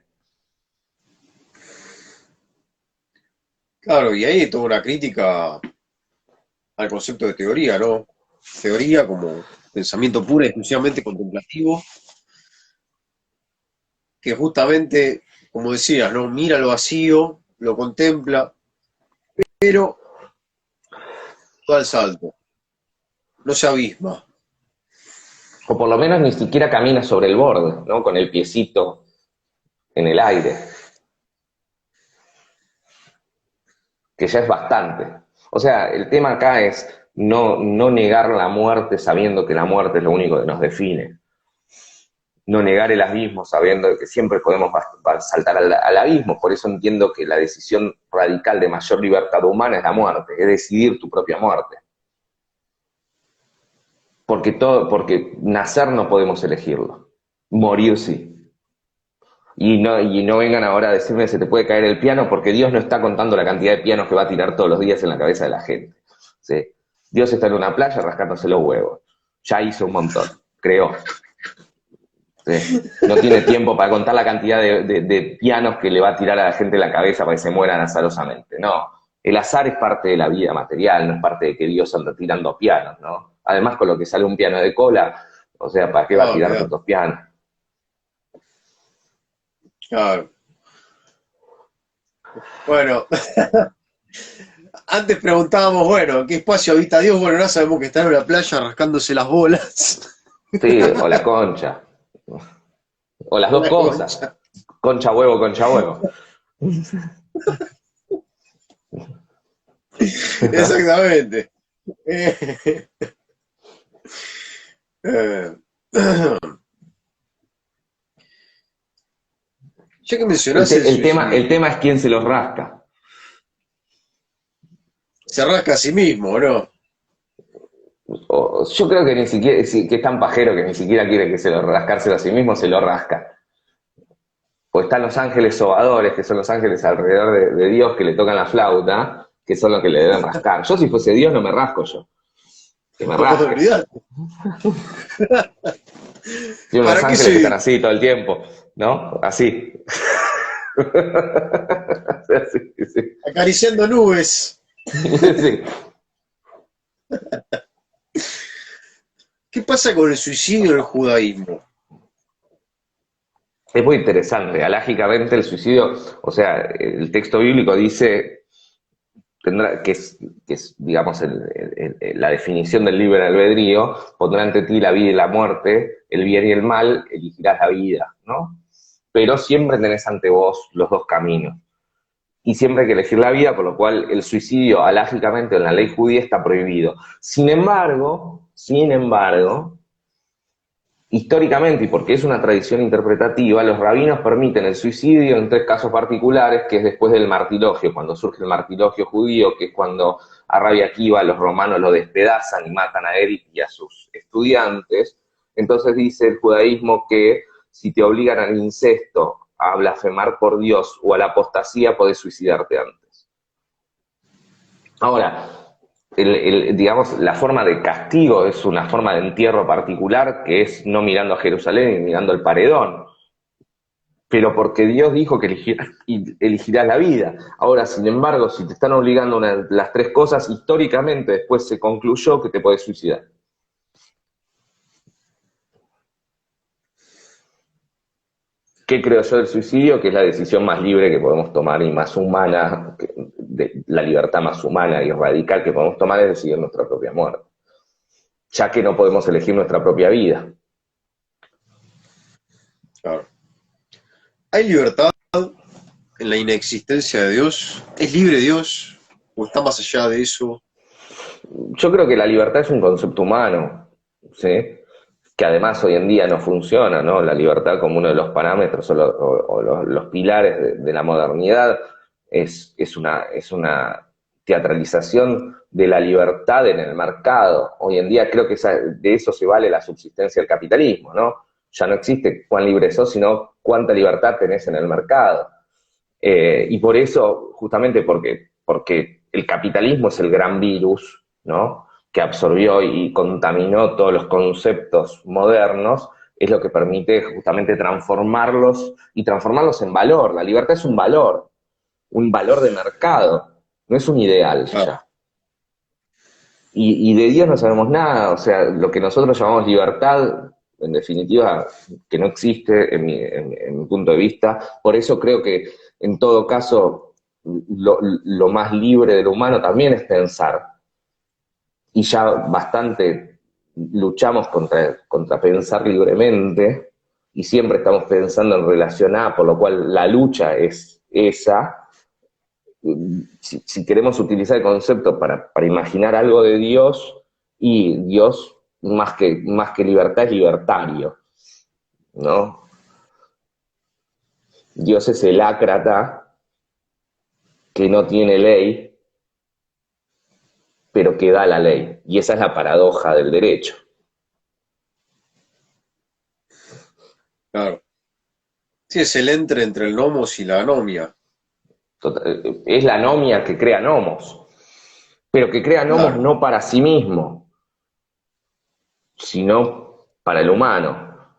claro, y ahí hay toda una crítica al concepto de teoría, ¿no? Teoría como pensamiento puro y exclusivamente contemplativo, que justamente, como decías, ¿no? Mira lo vacío, lo contempla, pero no da el salto, no se abisma. O por lo menos ni siquiera camina sobre el borde, ¿no? Con el piecito en el aire, que ya es bastante. O sea, el tema acá es no negar la muerte sabiendo que la muerte es lo único que nos define. No negar el abismo sabiendo que siempre podemos saltar al abismo. Por eso entiendo que la decisión radical de mayor libertad humana es la muerte, es decidir tu propia muerte. Porque nacer no podemos elegirlo, morir sí. Y no vengan ahora a decirme se te puede caer el piano porque Dios no está contando la cantidad de pianos que va a tirar todos los días en la cabeza de la gente. ¿Sí? Dios está en una playa rascándose los huevos. Ya hizo un montón, creó. ¿Sí? No tiene tiempo para contar la cantidad de pianos que le va a tirar a la gente en la cabeza para que se mueran azarosamente. No, el azar es parte de la vida material, no es parte de que Dios anda tirando pianos, ¿no? Además, con lo que sale un piano de cola, o sea, ¿para qué va a Ah, tirar mirá, tantos pianos? claro. Bueno, antes preguntábamos, bueno, ¿en qué espacio habita Dios? Bueno, ahora sabemos que está en una playa rascándose las bolas Sí, o la concha, o las con dos la cosas, concha. concha huevo, concha huevo. Exactamente. Eh, eh, ya que mencionás el El suicidio, tema es quién se los rasca. se rasca a sí mismo, ¿no? Yo creo que ni siquiera, que es tan pajero que ni siquiera quiere que se lo rascárselo a sí mismo, se lo rasca. Pues están los ángeles sobadores, que son los ángeles alrededor de Dios que le tocan la flauta, que son los que le deben rascar. Yo si fuese Dios no me rasco yo, que me rasque. Olvidate. Tiene unos ¿Para qué ángeles que están soy así todo el tiempo, ¿no? Así. Sí, sí. acariciando nubes? Sí. ¿Qué pasa con el suicidio en el judaísmo? Es muy interesante. Alágicamente el suicidio, o sea, el texto bíblico dice que es digamos, la definición del libre albedrío, pondrá ante ti la vida y la muerte, el bien y el mal, elegirás la vida, ¿no? Pero siempre tenés ante vos los dos caminos. Y siempre hay que elegir la vida, por lo cual el suicidio, alágicamente, en la ley judía está prohibido. Sin embargo, históricamente, y porque es una tradición interpretativa, los rabinos permiten el suicidio en tres casos particulares, que es después del martirologio, cuando surge el martirologio judío, que es cuando a Rabbi Akiva los romanos lo despedazan y matan a él y a sus estudiantes. Entonces dice el judaísmo que si te obligan al incesto, a blasfemar por Dios o a la apostasía, podés suicidarte antes. Ahora, digamos, la forma de castigo es una forma de entierro particular que es no mirando a Jerusalén y mirando el paredón, pero porque Dios dijo que elegirás la vida. Ahora, sin embargo, si te están obligando las tres cosas, históricamente después se concluyó que te podés suicidar. ¿Qué creo yo del suicidio? Que es la decisión más libre que podemos tomar y más humana, la libertad más humana y radical que podemos tomar es decidir nuestra propia muerte, ya que no podemos elegir nuestra propia vida. Claro. ¿Hay libertad en la inexistencia de Dios? ¿Es libre Dios? ¿O está más allá de eso? Yo creo que la libertad es un concepto humano, ¿sí? Que además hoy en día no funciona, ¿no? La libertad como uno de los parámetros o los pilares de la modernidad es una teatralización de la libertad en el mercado. Hoy en día creo que de eso se vale la subsistencia del capitalismo, ¿no? Ya no existe cuán libre sos, sino cuánta libertad tenés en el mercado. Y por eso, justamente porque el capitalismo es el gran virus, ¿no? Que absorbió y contaminó todos los conceptos modernos, es lo que permite justamente transformarlos y transformarlos en valor. La libertad es un valor de mercado, no es un ideal Claro. ya. Y de Dios no sabemos nada, o sea, lo que nosotros llamamos libertad, en definitiva, que no existe en mi punto de vista. Por eso creo que en todo caso lo más libre de lo humano también es pensar. Y ya bastante luchamos contra pensar libremente y siempre estamos pensando en relación a, por lo cual la lucha es esa. Si queremos utilizar el concepto para imaginar algo de Dios, y Dios, más que libertad, es libertario, ¿no? Dios es el ácrata que no tiene ley, pero que da la ley. Y esa es la paradoja del derecho. Claro. Sí, es el entre el nomos y la anomia. Es la anomia que crea nomos, pero que crea nomos Claro. no para sí mismo, sino para el humano.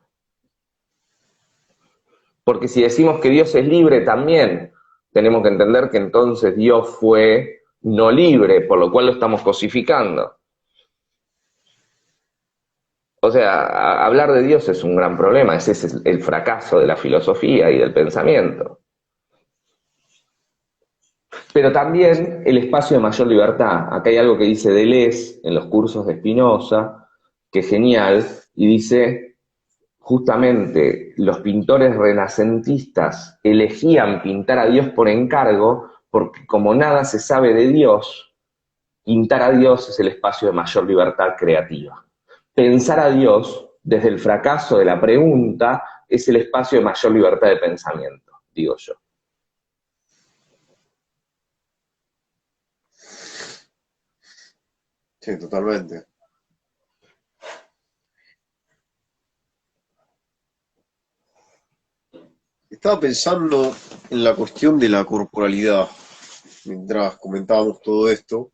Porque si decimos que Dios es libre también, tenemos que entender que entonces Dios fue no libre, por lo cual lo estamos cosificando. O sea, hablar de Dios es un gran problema, ese es el fracaso de la filosofía y del pensamiento. Pero también el espacio de mayor libertad. Acá hay algo que dice Deleuze en los cursos de Spinoza, que es genial, y dice, justamente los pintores renacentistas elegían pintar a Dios por encargo, porque como nada se sabe de Dios, pintar a Dios es el espacio de mayor libertad creativa. Pensar a Dios desde el fracaso de la pregunta es el espacio de mayor libertad de pensamiento, digo yo. Sí, totalmente. Estaba pensando en la cuestión de la corporalidad, mientras comentábamos todo esto,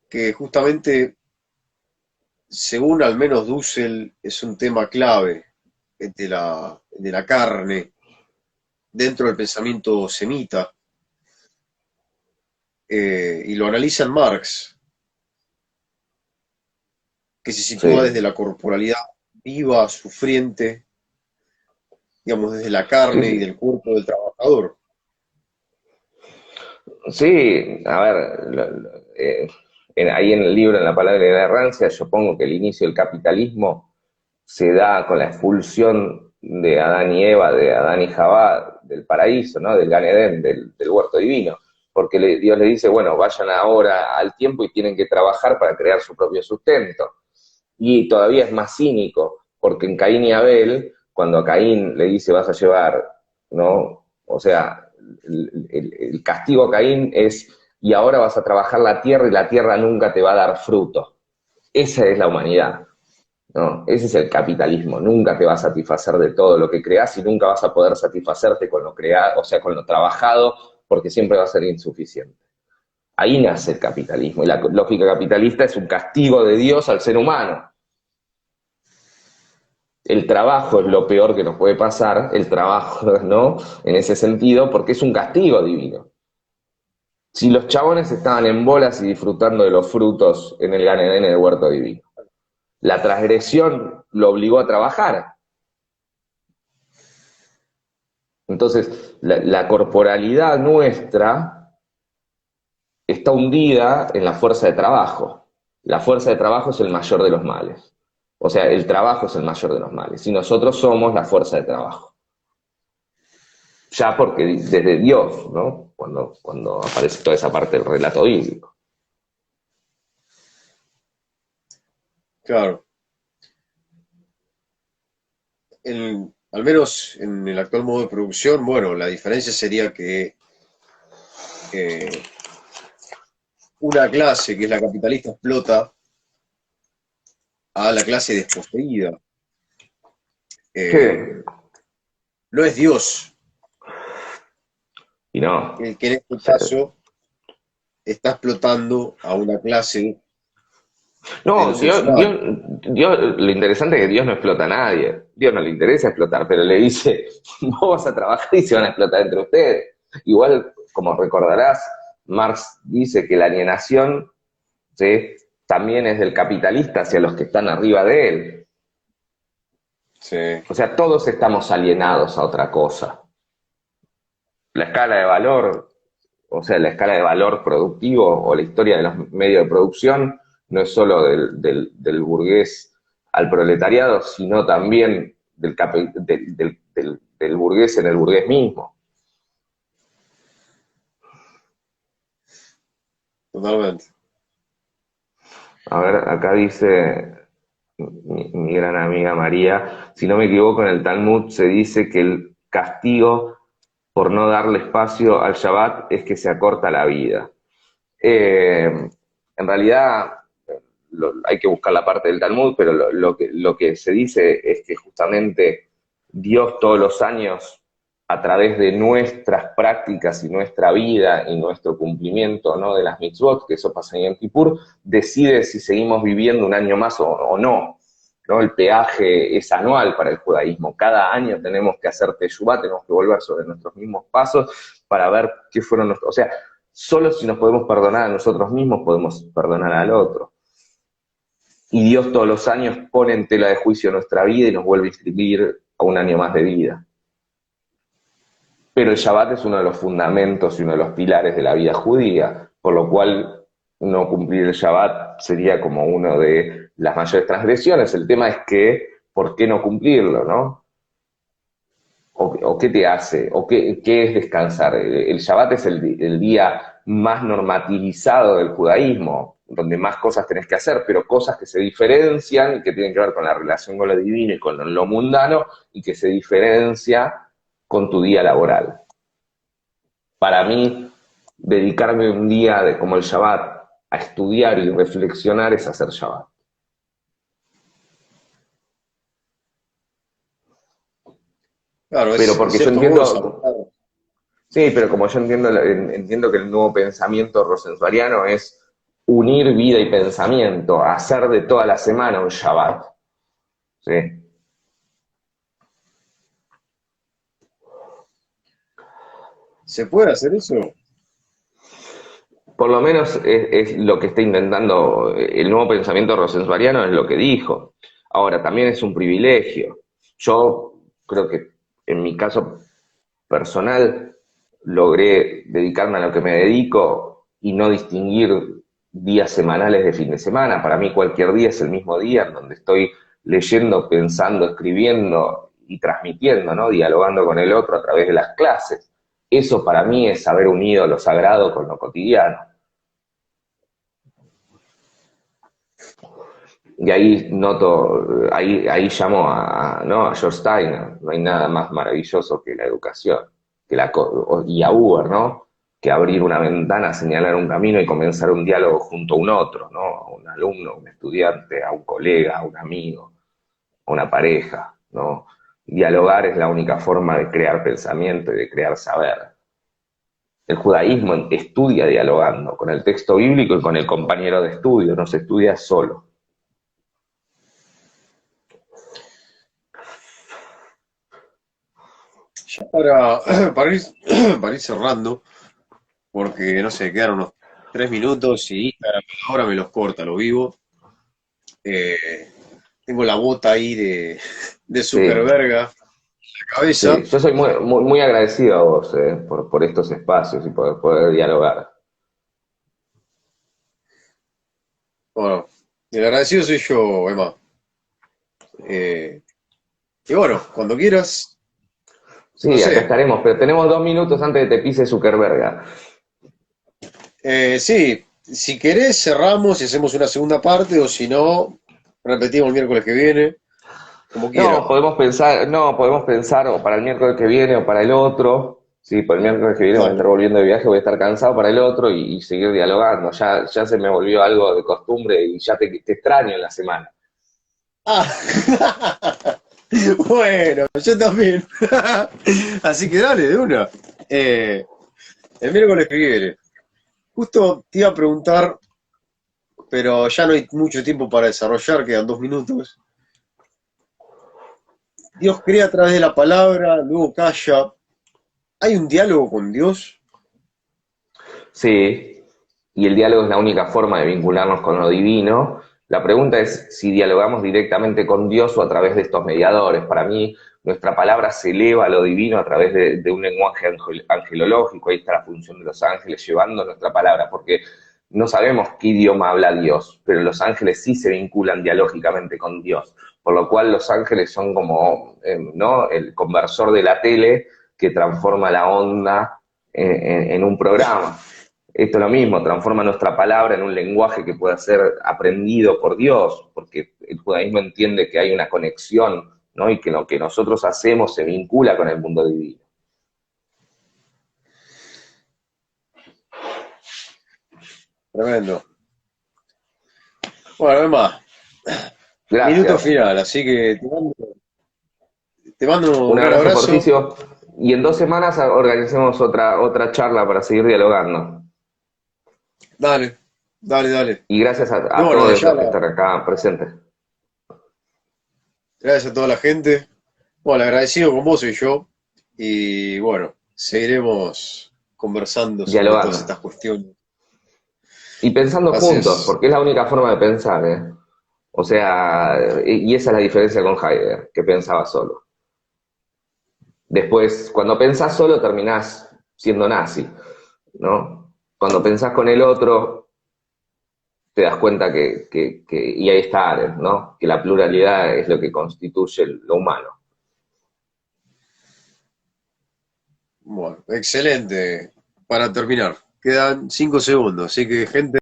que justamente, según al menos Dussel, es un tema clave de la carne dentro del pensamiento semita, y lo analiza en Marx, que se sitúa Sí, desde la corporalidad viva, sufriente, digamos, desde la carne y sí, del cuerpo del trabajador. sí, a ver, ahí en el libro, en la palabra de la errancia, yo pongo que el inicio del capitalismo se da con la expulsión de Adán y Eva, de Adán y Jabá, del paraíso, ¿no? Del Gan Edén, del huerto divino. Porque Dios le dice, bueno, vayan ahora al tiempo y tienen que trabajar para crear su propio sustento. Y todavía es más cínico, porque en Caín y Abel, cuando a Caín le dice vas a llevar, ¿no? O sea, el castigo a Caín es, y ahora vas a trabajar la tierra y la tierra nunca te va a dar fruto. Esa es la humanidad, ¿no? Ese es el capitalismo, nunca te va a satisfacer de todo lo que creas y nunca vas a poder satisfacerte con lo creado, o sea, con lo trabajado, porque siempre va a ser insuficiente. Ahí nace el capitalismo, y la lógica capitalista es un castigo de Dios al ser humano. El trabajo es lo peor que nos puede pasar, el trabajo, ¿no? En ese sentido, porque es un castigo divino. Si los chabones estaban en bolas y disfrutando de los frutos en el Gan Edén, en el huerto divino, la transgresión lo obligó a trabajar. Entonces, la corporalidad nuestra está hundida en la fuerza de trabajo. La fuerza de trabajo es el mayor de los males. O sea, el trabajo es el mayor de los males. Y nosotros somos la fuerza de trabajo. Ya porque desde Dios, ¿no? Cuando aparece toda esa parte del relato bíblico. Claro. Al menos en el actual modo de producción, bueno, la diferencia sería que eh, una clase, que es la capitalista, explota a la clase desposeída. Sí, Eh, no es Dios y no. el que en O este sea, caso está explotando a una clase de no, los seres humanos. Lo interesante es que Dios no explota a nadie. Dios no le interesa explotar, pero le dice, vos vas a trabajar y se van a explotar entre ustedes. Igual, como recordarás, Marx dice que la alienación, ¿sí?, también es del capitalista hacia los que están arriba de él. Sí, O sea, todos estamos alienados a otra cosa. La escala de valor, o sea, la escala de valor productivo o la historia de los medios de producción no es solo del burgués al proletariado, sino también del burgués en el burgués mismo. totalmente. A ver, acá dice mi gran amiga María, si no me equivoco, en el Talmud se dice que el castigo por no darle espacio al Shabbat es que se acorta la vida. En realidad hay que buscar la parte del Talmud, pero lo que se dice es que justamente Dios todos los años, a través de nuestras prácticas y nuestra vida y nuestro cumplimiento, ¿no?, de las mitzvot, que eso pasa en Yom Kippur, decide si seguimos viviendo un año más o no. ¿No? El peaje es anual para el judaísmo. Cada año tenemos que hacer teshuvá, tenemos que volver sobre nuestros mismos pasos para ver qué fueron nuestros... O sea, solo si nos podemos perdonar a nosotros mismos podemos perdonar al otro. Y Dios todos los años pone en tela de juicio nuestra vida y nos vuelve a inscribir a un año más de vida. Pero el Shabbat es uno de los fundamentos y uno de los pilares de la vida judía, por lo cual no cumplir el Shabbat sería como una de las mayores transgresiones. El tema es que, ¿por qué no cumplirlo, no? o qué te hace, o qué es descansar. El Shabbat es el día más normativizado del judaísmo, donde más cosas tenés que hacer, pero cosas que se diferencian y que tienen que ver con la relación con lo divino y con lo mundano, y que se diferencia con tu día laboral. Para mí, dedicarme un día como el Shabbat a estudiar y reflexionar es hacer Shabbat. Claro, Pero es en porque yo cierto modo entiendo, saludar. sí, pero como yo entiendo que el nuevo pensamiento rosenzwariano es unir vida y pensamiento, hacer de toda la semana un Shabbat. ¿Sí? ¿Se puede hacer eso? Por lo menos es lo que está intentando el nuevo pensamiento rosenzwariano, es lo que dijo. Ahora, también es un privilegio. Yo creo que en mi caso personal logré dedicarme a lo que me dedico y no distinguir días semanales de fin de semana. Para mí cualquier día es el mismo día en donde estoy leyendo, pensando, escribiendo y transmitiendo, ¿no? Dialogando con el otro a través de las clases. Eso para mí es haber unido lo sagrado con lo cotidiano. Y ahí noto, ahí llamo ¿no? A George Steiner. No hay nada más maravilloso que la educación, y a Uber, ¿no? Que abrir una ventana, señalar un camino y comenzar un diálogo junto a un otro, ¿no? A un alumno, a un estudiante, a un colega, a un amigo, a una pareja, ¿no? Dialogar es la única forma de crear pensamiento y de crear saber. El judaísmo estudia dialogando con el texto bíblico y con el compañero de estudio, no se estudia solo. Ya para ir, para ir cerrando, porque no sé, quedan unos 3 minutos y Instagram ahora me los corta, lo vivo. Eh, tengo la bota ahí de Sí, Zuckerberg en la cabeza. sí, yo soy muy agradecido a vos por estos espacios y por poder dialogar. Bueno, el agradecido soy yo, Emma. Eh, y bueno, cuando quieras, no Sí, acá sé. estaremos, pero tenemos 2 minutos antes de que te pise Zuckerberg. Sí, si querés cerramos y hacemos una segunda parte, o si no, repetimos el miércoles que viene, como No, quiera. podemos pensar o para el miércoles que viene o para el otro. Sí, para el miércoles que viene voy a estar Dale. volviendo de viaje, voy a estar cansado para el otro y seguir dialogando. Ya se me volvió algo de costumbre y ya te extraño en la semana. Ah, bueno, yo también. Así que dale, de una. Eh, el miércoles que viene. Justo te iba a preguntar, pero ya no hay mucho tiempo para desarrollar, quedan 2 minutos. Dios crea a través de la palabra, luego calla. ¿Hay un diálogo con Dios? Sí, y el diálogo es la única forma de vincularnos con lo divino. La pregunta es si dialogamos directamente con Dios o a través de estos mediadores. Para mí, nuestra palabra se eleva a lo divino a través de un lenguaje angelológico. Ahí está la función de los ángeles llevando nuestra palabra, porque no sabemos qué idioma habla Dios, pero los ángeles sí se vinculan dialógicamente con Dios. Por lo cual los ángeles son como, ¿no? El conversor de la tele que transforma la onda en un programa. Esto es lo mismo, transforma nuestra palabra en un lenguaje que pueda ser aprendido por Dios, porque el judaísmo entiende que hay una conexión, ¿no? Y que lo que nosotros hacemos se vincula con el mundo divino. Tremendo. Bueno, Emma, minuto Gracias. final, así que te mando Un un gran abrazo, abrazo. Porficio. Y en 2 semanas organicemos otra charla para seguir dialogando. Dale, dale, dale. Y gracias Y a bueno, de todos ya, los que están acá presentes. gracias a toda la gente. Bueno, agradecido con vos soy yo. Y bueno, seguiremos conversando sobre todas Dialogando. estas cuestiones. Y pensando juntos, Gracias. porque es la única forma de pensar, ¿eh? O sea, y esa es la diferencia con Heidegger, que pensaba solo. Después, cuando pensás solo, terminás siendo nazi, ¿no? Cuando pensás con el otro, te das cuenta y ahí está Arendt, ¿no? Que la pluralidad es lo que constituye lo humano. Bueno, excelente. Para terminar, quedan 5 segundos, así que gente,